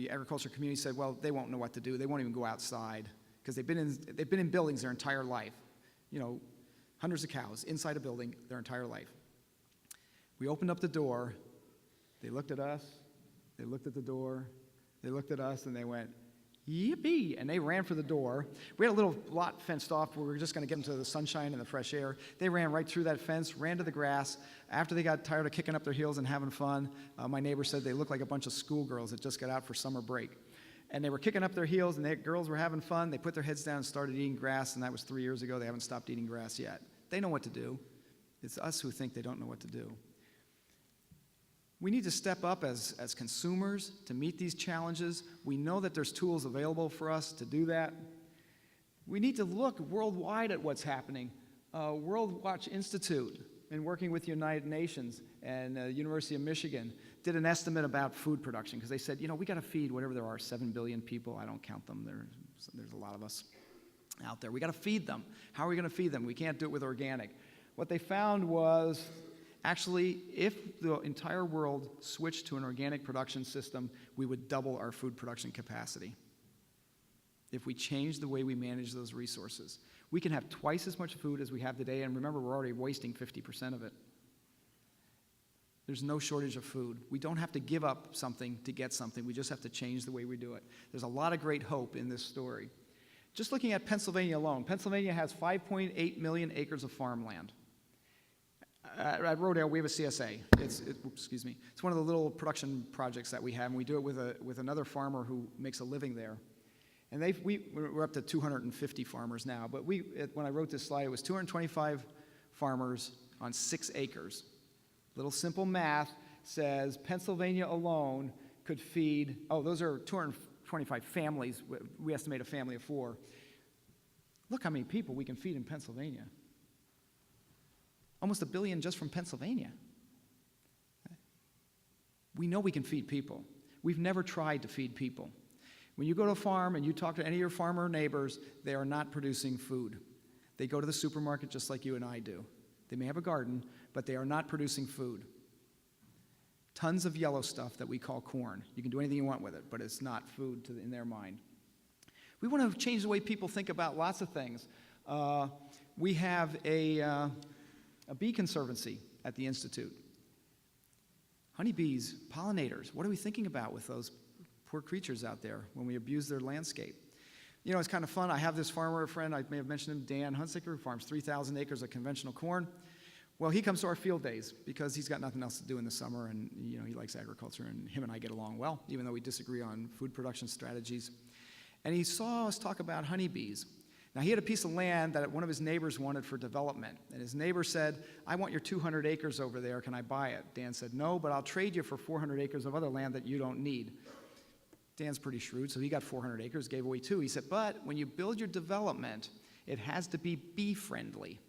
agriculture community said, well, they won't know what to do. They won't even go outside because they've been in buildings their entire life. You know, hundreds of cows inside a building their entire life. We opened up the door. They looked at us. They looked at the door. They looked at us, and they went, yippee, and they ran for the door. We had a little lot fenced off where we were just going to get them to the sunshine and the fresh air. They ran right through that fence, ran to the grass. After they got tired of kicking up their heels and having fun, my neighbor said they looked like a bunch of schoolgirls that just got out for summer break. And they were kicking up their heels, and the girls were having fun. They put their heads down and started eating grass, and that was 3 years ago. They haven't stopped eating grass yet. They know what to do. It's us who think they don't know what to do. We need to step up as consumers to meet these challenges. We know that there's tools available for us to do that. We need to look worldwide at what's happening. World Watch Institute, in working with United Nations and University of Michigan, did an estimate about food production because they said, you know, we got to feed whatever there are, 7 billion people. I don't count them. There's a lot of us out there. We got to feed them. How are we going to feed them? We can't do it with organic. What they found was, actually, if the entire world switched to an organic production system, we would double our food production capacity. If we change the way we manage those resources, we can have twice as much food as we have today, and remember, we're already wasting 50% of it. There's no shortage of food. We don't have to give up something to get something. We just have to change the way we do it. There's a lot of great hope in this story. Just looking at Pennsylvania alone, Pennsylvania has 5.8 million acres of farmland. At Rodale, we have a CSA. It's one of the little production projects that we have, and we do it with another farmer who makes a living there. And we're up to 250 farmers now, but when I wrote this slide, it was 225 farmers on 6 acres. Little simple math says Pennsylvania alone could feed, those are 225 families. We estimate a family of 4. Look how many people we can feed in Pennsylvania. Almost 1 billion just from Pennsylvania. We know we can feed people. We've never tried to feed people. When you go to a farm and you talk to any of your farmer neighbors, they are not producing food. They go to the supermarket just like you and I do. They may have a garden, but they are not producing food. Tons of yellow stuff that we call corn. You can do anything you want with it, but it's not food in their mind. We want to change the way people think about lots of things. We have a bee conservancy at the Institute. Honeybees, pollinators, what are we thinking about with those poor creatures out there when we abuse their landscape? You know, it's kind of fun. I have this farmer friend, I may have mentioned him, Dan Hunsaker, who farms 3,000 acres of conventional corn. Well, he comes to our field days because he's got nothing else to do in the summer, and you know, he likes agriculture, and him and I get along well, even though we disagree on food production strategies. And he saw us talk about honeybees. Now, he had a piece of land that one of his neighbors wanted for development, and his neighbor said, I want your 200 acres over there, can I buy it? Dan said, no, but I'll trade you for 400 acres of other land that you don't need. Dan's pretty shrewd, so he got 400 acres, gave away 2. He said, but when you build your development, it has to be bee-friendly.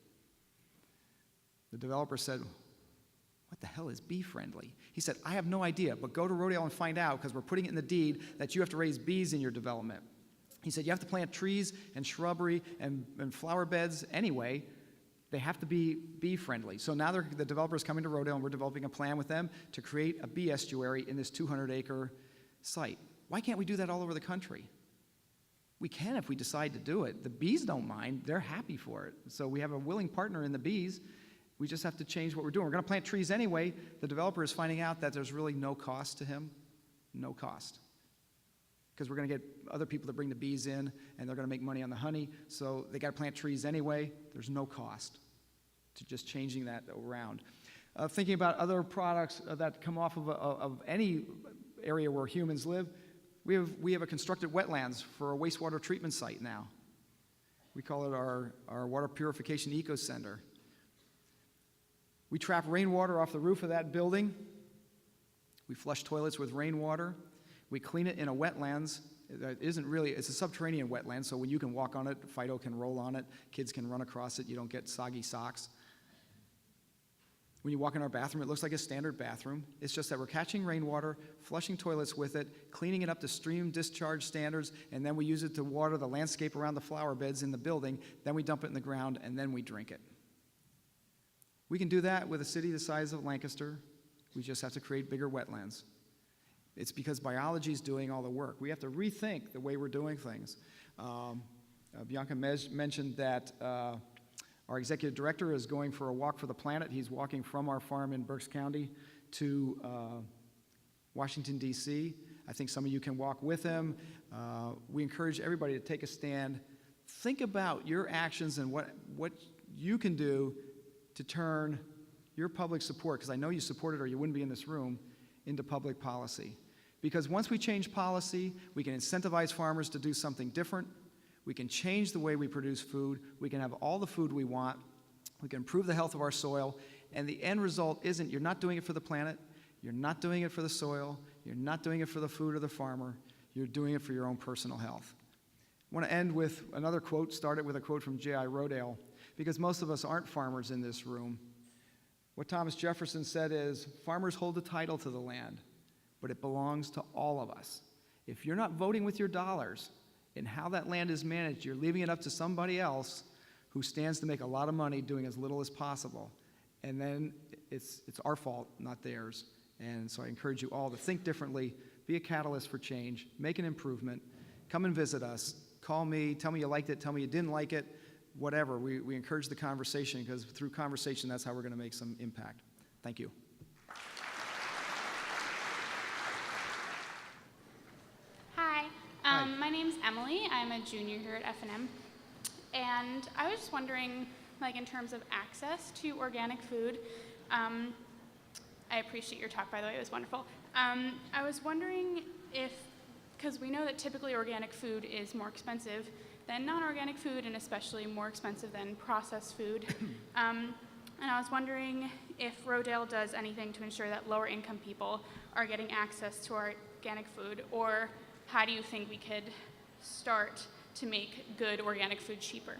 The developer said, what the hell is bee-friendly? He said, I have no idea, but go to Rodale and find out, because we're putting it in the deed that you have to raise bees in your development. He said, you have to plant trees and shrubbery and flower beds anyway. They have to be bee-friendly. So now the developer's coming to Rodale, and we're developing a plan with them to create a bee estuary in this 200-acre site. Why can't we do that all over the country? We can if we decide to do it. The bees don't mind. They're happy for it. So we have a willing partner in the bees. We just have to change what we're doing. We're going to plant trees anyway. The developer is finding out that there's really no cost to him. No cost. Because we're going to get other people to bring the bees in, and they're going to make money on the honey. So they got to plant trees anyway. There's no cost to just changing that around. Thinking about other products that come off of any area where humans live, we have a constructed wetlands for a wastewater treatment site now. We call it our water purification eco center. We trap rainwater off the roof of that building. We flush toilets with rainwater. We clean it in a wetlands. It isn't really, it's a subterranean wetland, so when you can walk on it, Fido can roll on it, kids can run across it, you don't get soggy socks. When you walk in our bathroom, it looks like a standard bathroom. It's just that we're catching rainwater, flushing toilets with it, cleaning it up to stream discharge standards, and then we use it to water the landscape around the flower beds in the building, then we dump it in the ground, and then we drink it. We can do that with a city the size of Lancaster. We just have to create bigger wetlands. It's because biology is doing all the work. We have to rethink the way we're doing things. Bianca mentioned that our executive director is going for a walk for the planet. He's walking from our farm in Berks County to Washington, D.C. I think some of you can walk with him. We encourage everybody to take a stand. Think about your actions and what you can do to turn your public support, because I know you support it or you wouldn't be in this room, into public policy. Because once we change policy, we can incentivize farmers to do something different. We can change the way we produce food. We can have all the food we want. We can improve the health of our soil. And the end result isn't you're not doing it for the planet. You're not doing it for the soil. You're not doing it for the food or the farmer. You're doing it for your own personal health. I want to end with another quote, started with a quote from J.I. Rodale, because most of us aren't farmers in this room. What Thomas Jefferson said is, farmers hold the title to the land, but it belongs to all of us. If you're not voting with your dollars in how that land is managed, you're leaving it up to somebody else who stands to make a lot of money doing as little as possible. And then it's our fault, not theirs. And so I encourage you all to think differently, be a catalyst for change, make an improvement, come and visit us, call me, tell me you liked it, tell me you didn't like it, whatever. We encourage the conversation, because through conversation, that's how we're going to make some impact. Thank you. Hi, my name's Emily. I'm a junior here at F&M. And I was just wondering, like in terms of access to organic food, I appreciate your talk, by the way, it was wonderful. I was wondering if, because we know that typically organic food is more expensive than non-organic food, and especially more expensive than processed food. And I was wondering if Rodale does anything to ensure that lower income people are getting access to organic food, or how do you think we could start to make good organic food cheaper?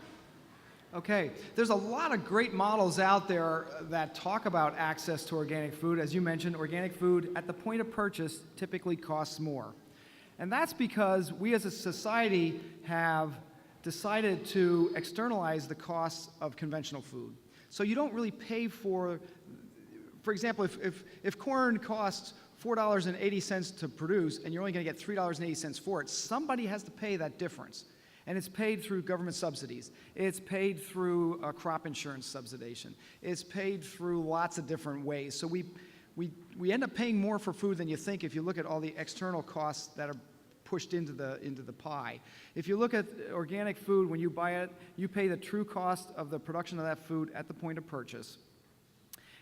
Okay, there's a lot of great models out there that talk about access to organic food. As you mentioned, organic food at the point of purchase typically costs more. And that's because we as a society have decided to externalize the costs of conventional food. So you don't really pay for example, if corn costs $4.80 to produce and you're only going to get $3.80 for it, somebody has to pay that difference. And it's paid through government subsidies. It's paid through crop insurance subsidization. It's paid through lots of different ways. So we end up paying more for food than you think if you look at all the external costs that are pushed into the pie. If you look at organic food, when you buy it, you pay the true cost of the production of that food at the point of purchase.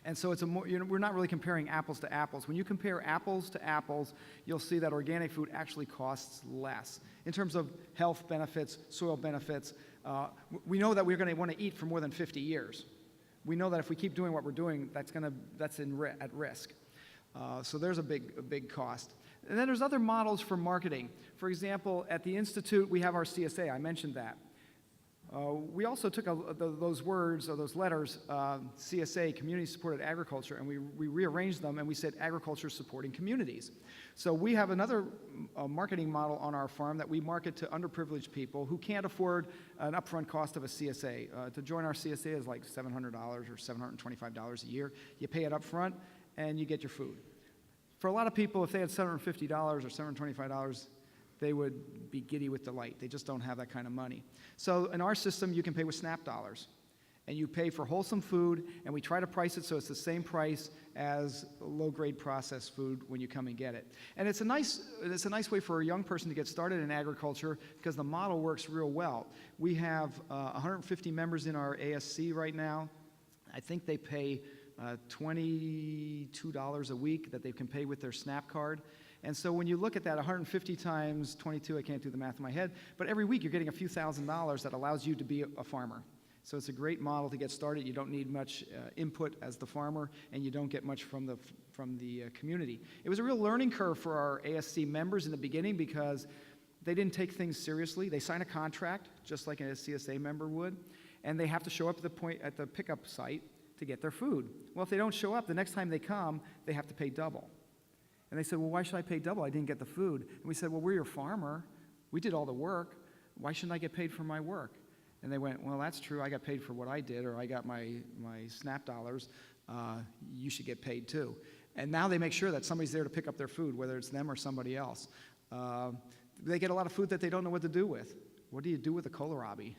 And so it's we're not really comparing apples to apples. When you compare apples to apples, you'll see that organic food actually costs less. In terms of health benefits, soil benefits, we know that we're going to want to eat for more than 50 years. We know that if we keep doing what we're doing, that's at risk. So there's a big cost. And then there's other models for marketing. For example, at the Institute, we have our CSA. I mentioned that. We also took those words, or those letters, CSA, Community Supported Agriculture, and we rearranged them, and we said agriculture supporting communities. So we have another marketing model on our farm that we market to underprivileged people who can't afford an upfront cost of a CSA. To join our CSA is like $700 or $725 a year. You pay it up front, and you get your food. For a lot of people, if they had $750 or $725, they would be giddy with delight. They just don't have that kind of money. So in our system, you can pay with SNAP dollars. And you pay for wholesome food, and we try to price it so it's the same price as low-grade processed food when you come and get it. And it's a nice way for a young person to get started in agriculture because the model works real well. We have 150 members in our ASC right now. I think they pay $22 a week that they can pay with their SNAP card. And so when you look at that, 150 times 22, I can't do the math in my head, but every week you're getting a few $1,000s that allows you to be a farmer. So it's a great model to get started. You don't need much input as the farmer, and you don't get much from the community. It was a real learning curve for our ASC members in the beginning because they didn't take things seriously. They sign a contract, just like a CSA member would, and they have to show up at the pickup site to get their food. Well, if they don't show up, the next time they come, they have to pay double. And they said, well, why should I pay double? I didn't get the food. And we said, well, we're your farmer. We did all the work. Why shouldn't I get paid for my work? And they went, well, that's true. I got paid for what I did, or I got my SNAP dollars. You should get paid too. And now they make sure that somebody's there to pick up their food, whether it's them or somebody else. They get a lot of food that they don't know what to do with. What do you do with a kohlrabi?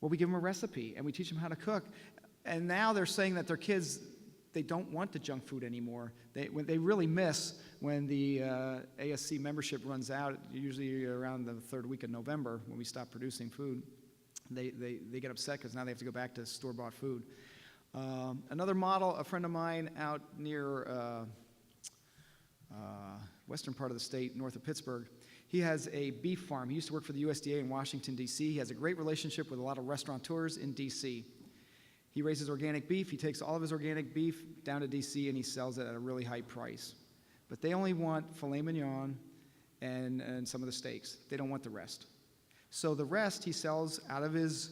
Well, we give them a recipe, and we teach them how to cook. And now they're saying that their kids, they don't want the junk food anymore. They really miss when the ASC membership runs out, usually around the third week of November when we stop producing food. They get upset because now they have to go back to store-bought food. Another model, a friend of mine out near western part of the state, north of Pittsburgh, he has a beef farm. He used to work for the USDA in Washington, D.C. He has a great relationship with a lot of restaurateurs in D.C. He raises organic beef. He takes all of his organic beef down to D.C. and he sells it at a really high price. But they only want filet mignon and some of the steaks. They don't want the rest. So the rest he sells out of his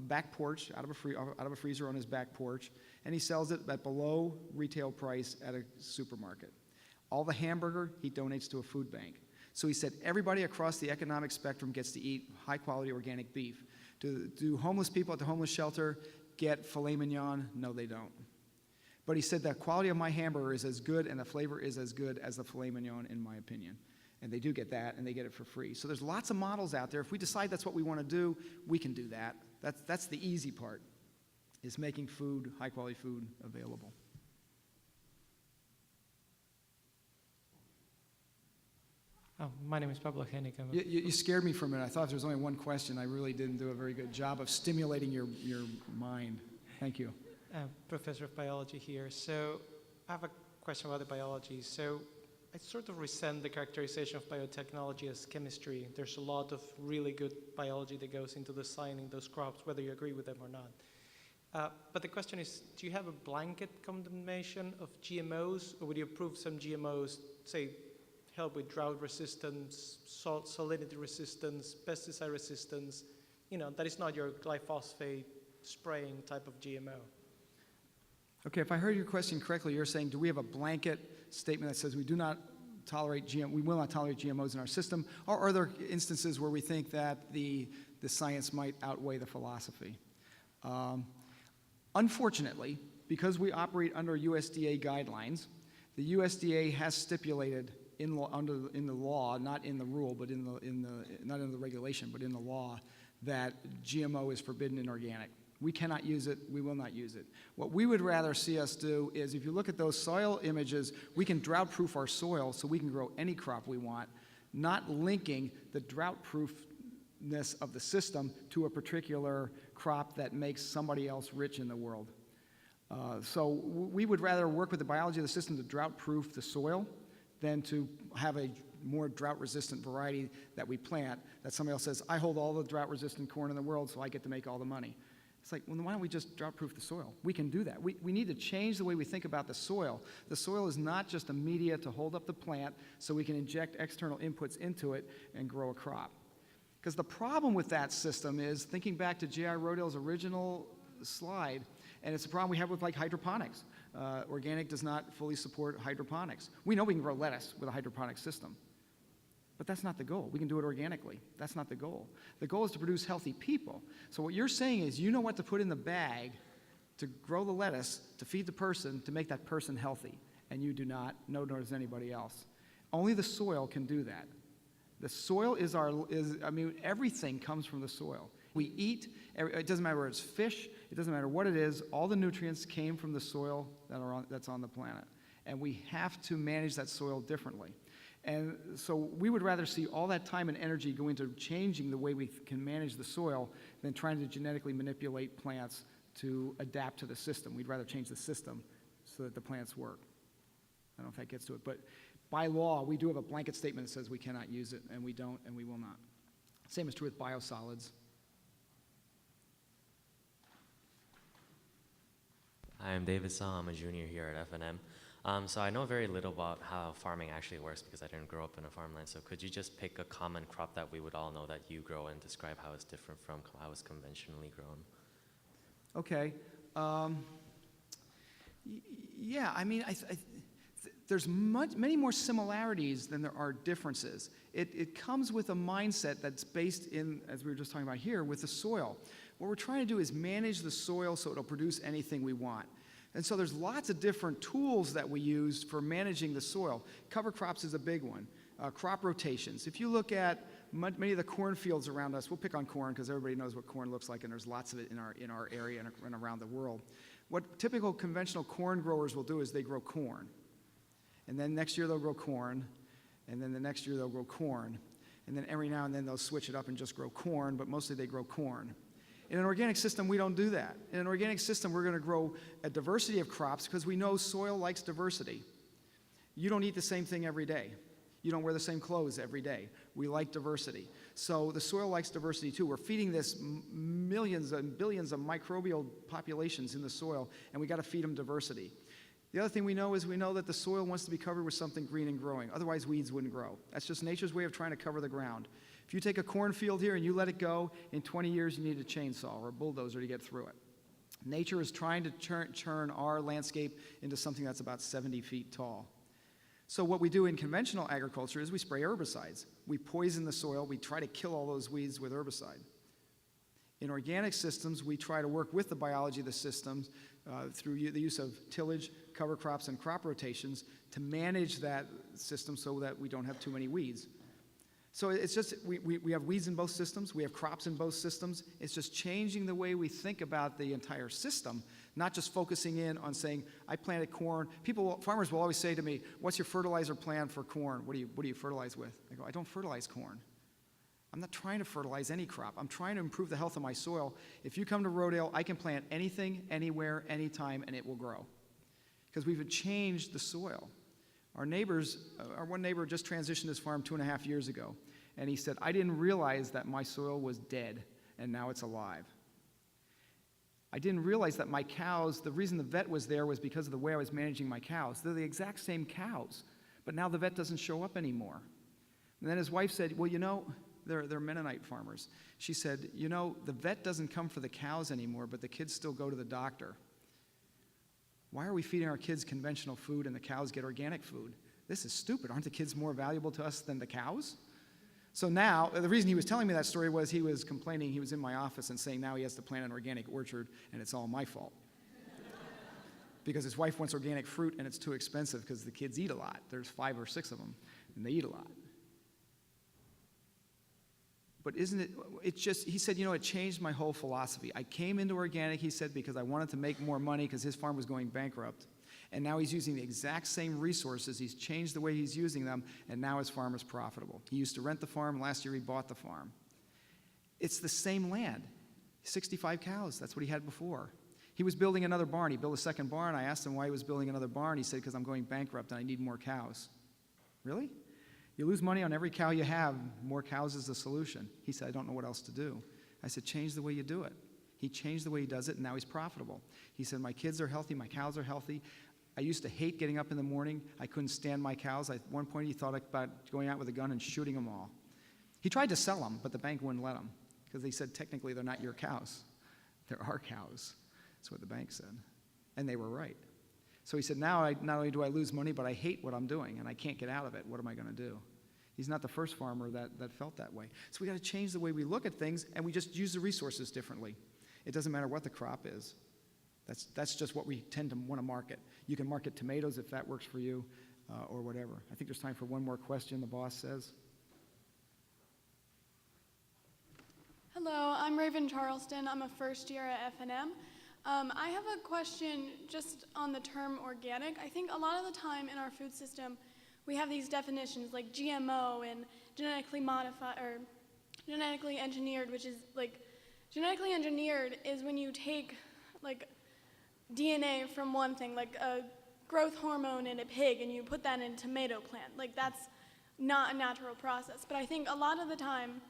back porch, out of a freezer on his back porch, and he sells it at below retail price at a supermarket. All the hamburger he donates to a food bank. So he said everybody across the economic spectrum gets to eat high-quality organic beef. Do homeless people at the homeless shelter get filet mignon? No, they don't. But he said the quality of my hamburger is as good and the flavor is as good as the filet mignon, in my opinion. And they do get that, and they get it for free. So there's lots of models out there. If we decide that's what we want to do, we can do that. That's the easy part, is making food, high-quality food, available. My name is Pablo Hennig. You scared me for a minute. I thought there was only one question. I really didn't do a very good job of stimulating your mind. Thank you. Professor of biology here. So I have a question about the biology. So I sort of resent the characterization of biotechnology as chemistry. There's a lot of really good biology that goes into designing those crops, whether you agree with them or not. But the question is, do you have a blanket condemnation of GMOs, or would you approve some GMOs, say, help with drought resistance, salt salinity resistance, pesticide resistance, that is not your glyphosate spraying type of GMO? Okay, if I heard your question correctly, you're saying, do we have a blanket statement that says we do not tolerate we will not tolerate GMOs in our system, or are there instances where we think that the science might outweigh the philosophy? Unfortunately, because we operate under USDA guidelines, the USDA has stipulated in the law, not in the rule, but not in the regulation, but in the law, that GMO is forbidden in organic. We cannot use it. We will not use it. What we would rather see us do is, if you look at those soil images, we can drought-proof our soil so we can grow any crop we want, not linking the drought-proofness of the system to a particular crop that makes somebody else rich in the world. So we would rather work with the biology of the system to drought-proof the soil than to have a more drought-resistant variety that we plant that somebody else says, I hold all the drought-resistant corn in the world, so I get to make all the money. It's like, well, then why don't we just drought-proof the soil? We can do that. We need to change the way we think about the soil. The soil is not just a media to hold up the plant so we can inject external inputs into it and grow a crop. Because the problem with that system is, thinking back to J.I. Rodale's original slide, and it's a problem we have with hydroponics. Organic does not fully support hydroponics. We know we can grow lettuce with a hydroponic system, but that's not the goal. We can do it organically. That's not the goal. The goal is to produce healthy people. So what you're saying is, you know what to put in the bag to grow the lettuce, to feed the person, to make that person healthy, and you do not, nor does anybody else. Only the soil can do that. The soil everything comes from the soil. We eat, it doesn't matter whether it's fish, it doesn't matter what it is, all the nutrients came from the soil that's on the planet. And we have to manage that soil differently. And so we would rather see all that time and energy go into changing the way we can manage the soil than trying to genetically manipulate plants to adapt to the system. We'd rather change the system so that the plants work. I don't know if that gets to it, but by law, we do have a blanket statement that says we cannot use it, and we don't, and we will not. Same is true with biosolids. Hi, I'm David Saw. I'm a junior here at FNM. So I know very little about how farming actually works because I didn't grow up in a farmland. So could you just pick a common crop that we would all know that you grow and describe how it's different from how it's conventionally grown? Okay. Yeah, I mean, there's many more similarities than there are differences. It comes with a mindset that's based in, as we were just talking about here, with the soil. What we're trying to do is manage the soil so it'll produce anything we want. And so there's lots of different tools that we use for managing the soil. Cover crops is a big one. Crop rotations. If you look at many of the cornfields around us, we'll pick on corn because everybody knows what corn looks like, and there's lots of it in our area and around the world. What typical conventional corn growers will do is they grow corn. And then next year they'll grow corn, and then the next year they'll grow corn. And then every now and then they'll switch it up and just grow corn, but mostly they grow corn. In an organic system, we don't do that. In an organic system, we're going to grow a diversity of crops because we know soil likes diversity. You don't eat the same thing every day. You don't wear the same clothes every day. We like diversity. So the soil likes diversity too. We're feeding this millions and billions of microbial populations in the soil, and we got to feed them diversity. The other thing we know is we know that the soil wants to be covered with something green and growing. Otherwise, weeds wouldn't grow. That's just nature's way of trying to cover the ground. If you take a cornfield here and you let it go, in 20 years you need a chainsaw or a bulldozer to get through it. Nature is trying to turn our landscape into something that's about 70 feet tall. So what we do in conventional agriculture is we spray herbicides. We poison the soil. We try to kill all those weeds with herbicide. In organic systems, we try to work with the biology of the systems through the use of tillage, cover crops, and crop rotations to manage that system so that we don't have too many weeds. So it's just, we have weeds in both systems, we have crops in both systems. It's just changing the way we think about the entire system, not just focusing in on saying, I planted corn. Farmers will always say to me, what's your fertilizer plan for corn? What do you fertilize with? I go, I don't fertilize corn. I'm not trying to fertilize any crop. I'm trying to improve the health of my soil. If you come to Rodale, I can plant anything, anywhere, anytime, and it will grow. Because we've changed the soil. Our one neighbor just transitioned his farm 2.5 years ago, and he said, I didn't realize that my soil was dead, and now it's alive. I didn't realize that my cows, the reason the vet was there was because of the way I was managing my cows. They're the exact same cows, but now the vet doesn't show up anymore. And then his wife said, well, you know, they're Mennonite farmers. She said, you know, the vet doesn't come for the cows anymore, but the kids still go to the doctor. Why are we feeding our kids conventional food and the cows get organic food? This is stupid. Aren't the kids more valuable to us than the cows? So now, the reason he was telling me that story was he was complaining, he was in my office and saying now he has to plant an organic orchard and it's all my fault. Because his wife wants organic fruit and it's too expensive because the kids eat a lot. There's 5 or 6 of them and they eat a lot. But it's just, he said, you know, it changed my whole philosophy. I came into organic, he said, because I wanted to make more money because his farm was going bankrupt. And now he's using the exact same resources. He's changed the way he's using them, and now his farm is profitable. He used to rent the farm. Last year he bought the farm. It's the same land. 65 cows, that's what he had before. He was building another barn. He built a second barn. I asked him why he was building another barn. He said, because I'm going bankrupt and I need more cows. Really? You lose money on every cow you have, more cows is the solution. He said, I don't know what else to do. I said, change the way you do it. He changed the way he does it, and now he's profitable. He said, my kids are healthy, my cows are healthy. I used to hate getting up in the morning. I couldn't stand my cows. At one point, he thought about going out with a gun and shooting them all. He tried to sell them, but the bank wouldn't let him because they said, technically, they're not your cows. They're our cows. That's what the bank said. And they were right. So he said, now not only do I lose money, but I hate what I'm doing, and I can't get out of it. What am I going to do? He's not the first farmer that felt that way. So we got to change the way we look at things, and we just use the resources differently. It doesn't matter what the crop is. That's just what we tend to want to market. You can market tomatoes if that works for you. or whatever. I think there's time for one more question, the boss says. Hello, I'm Raven Charleston. I'm a first year at FNM. I have a question just on the term organic. I think a lot of the time in our food system, we have these definitions like GMO and genetically modified or genetically engineered, which is like, genetically engineered is when you take like DNA from one thing, like a growth hormone in a pig, and you put that in a tomato plant. Like that's not a natural process. But I think a lot of the time,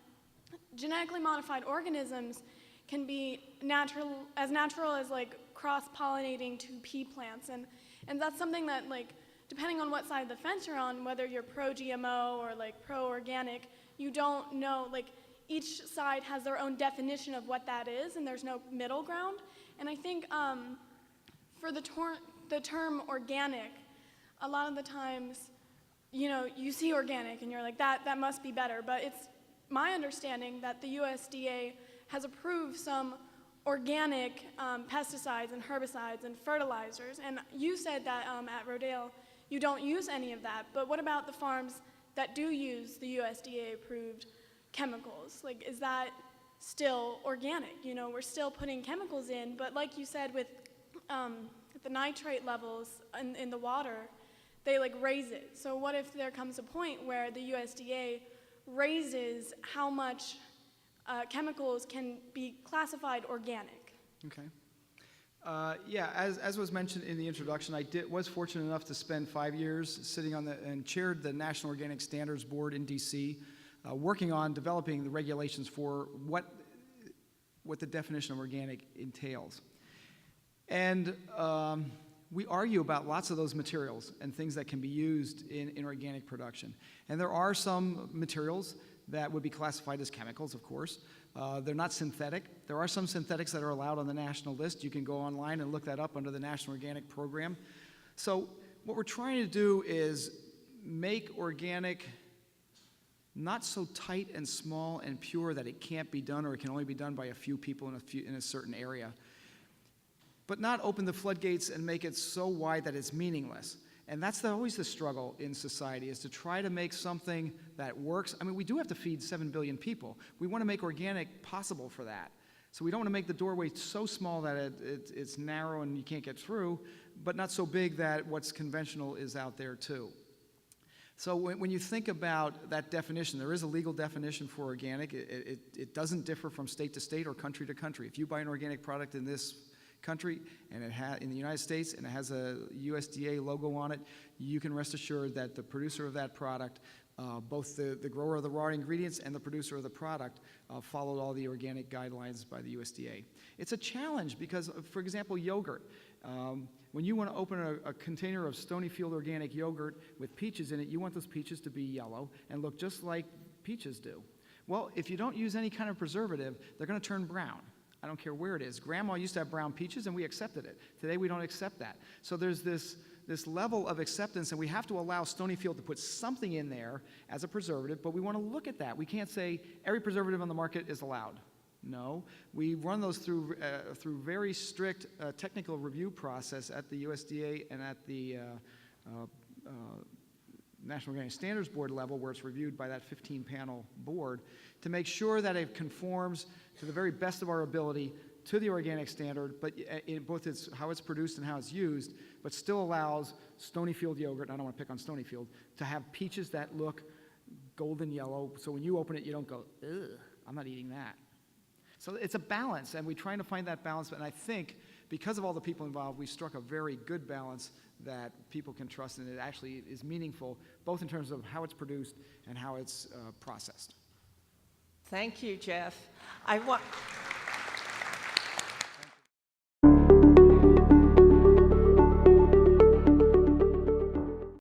genetically modified organisms can be natural as like cross-pollinating two pea plants. And that's something that like, depending on what side of the fence you're on, whether you're pro-GMO or like pro-organic, you don't know, like each side has their own definition of what that is, and there's no middle ground. And I think for the term organic, a lot of the times, you know, you see organic and you're like, that must be better. But it's my understanding that the USDA has approved some organic pesticides and herbicides and fertilizers. And you said that at Rodale, you don't use any of that. But what about the farms that do use the USDA-approved chemicals? Like, is that still organic? You know, we're still putting chemicals in, but like you said, with the nitrate levels in the water, they like raise it. So what if there comes a point where the USDA raises how much chemicals can be classified organic? Okay. Yeah, as was mentioned in the introduction, I was fortunate enough to spend 5 years sitting on and chaired the National Organic Standards Board in DC, working on developing the regulations for what the definition of organic entails. And we argue about lots of those materials and things that can be used in organic production. And there are some materials that would be classified as chemicals, of course. They're not synthetic. There are some synthetics that are allowed on the national list. You can go online and look that up under the National Organic Program. So what we're trying to do is make organic not so tight and small and pure that it can't be done, or it can only be done by a few people in a certain area, but not open the floodgates and make it so wide that it's meaningless. And that's always the struggle in society, is to try to make something that works. I mean, we do have to feed 7 billion people. We want to make organic possible for that. So we don't want to make the doorway so small that it's narrow and you can't get through, but not so big that what's conventional is out there too. So when you think about that definition, there is a legal definition for organic. It doesn't differ from state to state or country to country. If you buy an organic product in this country and in the United States and it has a USDA logo on it, you can rest assured that the producer of that product, both the grower of the raw ingredients and the producer of the product, followed all the organic guidelines by the USDA. It's a challenge because, for example, yogurt. When you want to open a container of Stonyfield organic yogurt with peaches in it, you want those peaches to be yellow and look just like peaches do. Well, if you don't use any kind of preservative, they're going to turn brown. I don't care where it is. Grandma used to have brown peaches, and we accepted it. Today, we don't accept that. So there's this level of acceptance, and we have to allow Stonyfield to put something in there as a preservative, but we want to look at that. We can't say every preservative on the market is allowed. No, we run those through very strict technical review process at the USDA and at the National Organic Standards Board level, where it's reviewed by that 15-panel board, to make sure that it conforms to the very best of our ability to the organic standard, but in both how it's produced and how it's used, but still allows Stonyfield yogurt, and I don't want to pick on Stonyfield, to have peaches that look golden yellow, so when you open it, you don't go, ugh, I'm not eating that. So it's a balance, and we're trying to find that balance, and I think because of all the people involved, we struck a very good balance that people can trust, and it actually is meaningful, both in terms of how it's produced and how it's processed. Thank you, Jeff. I want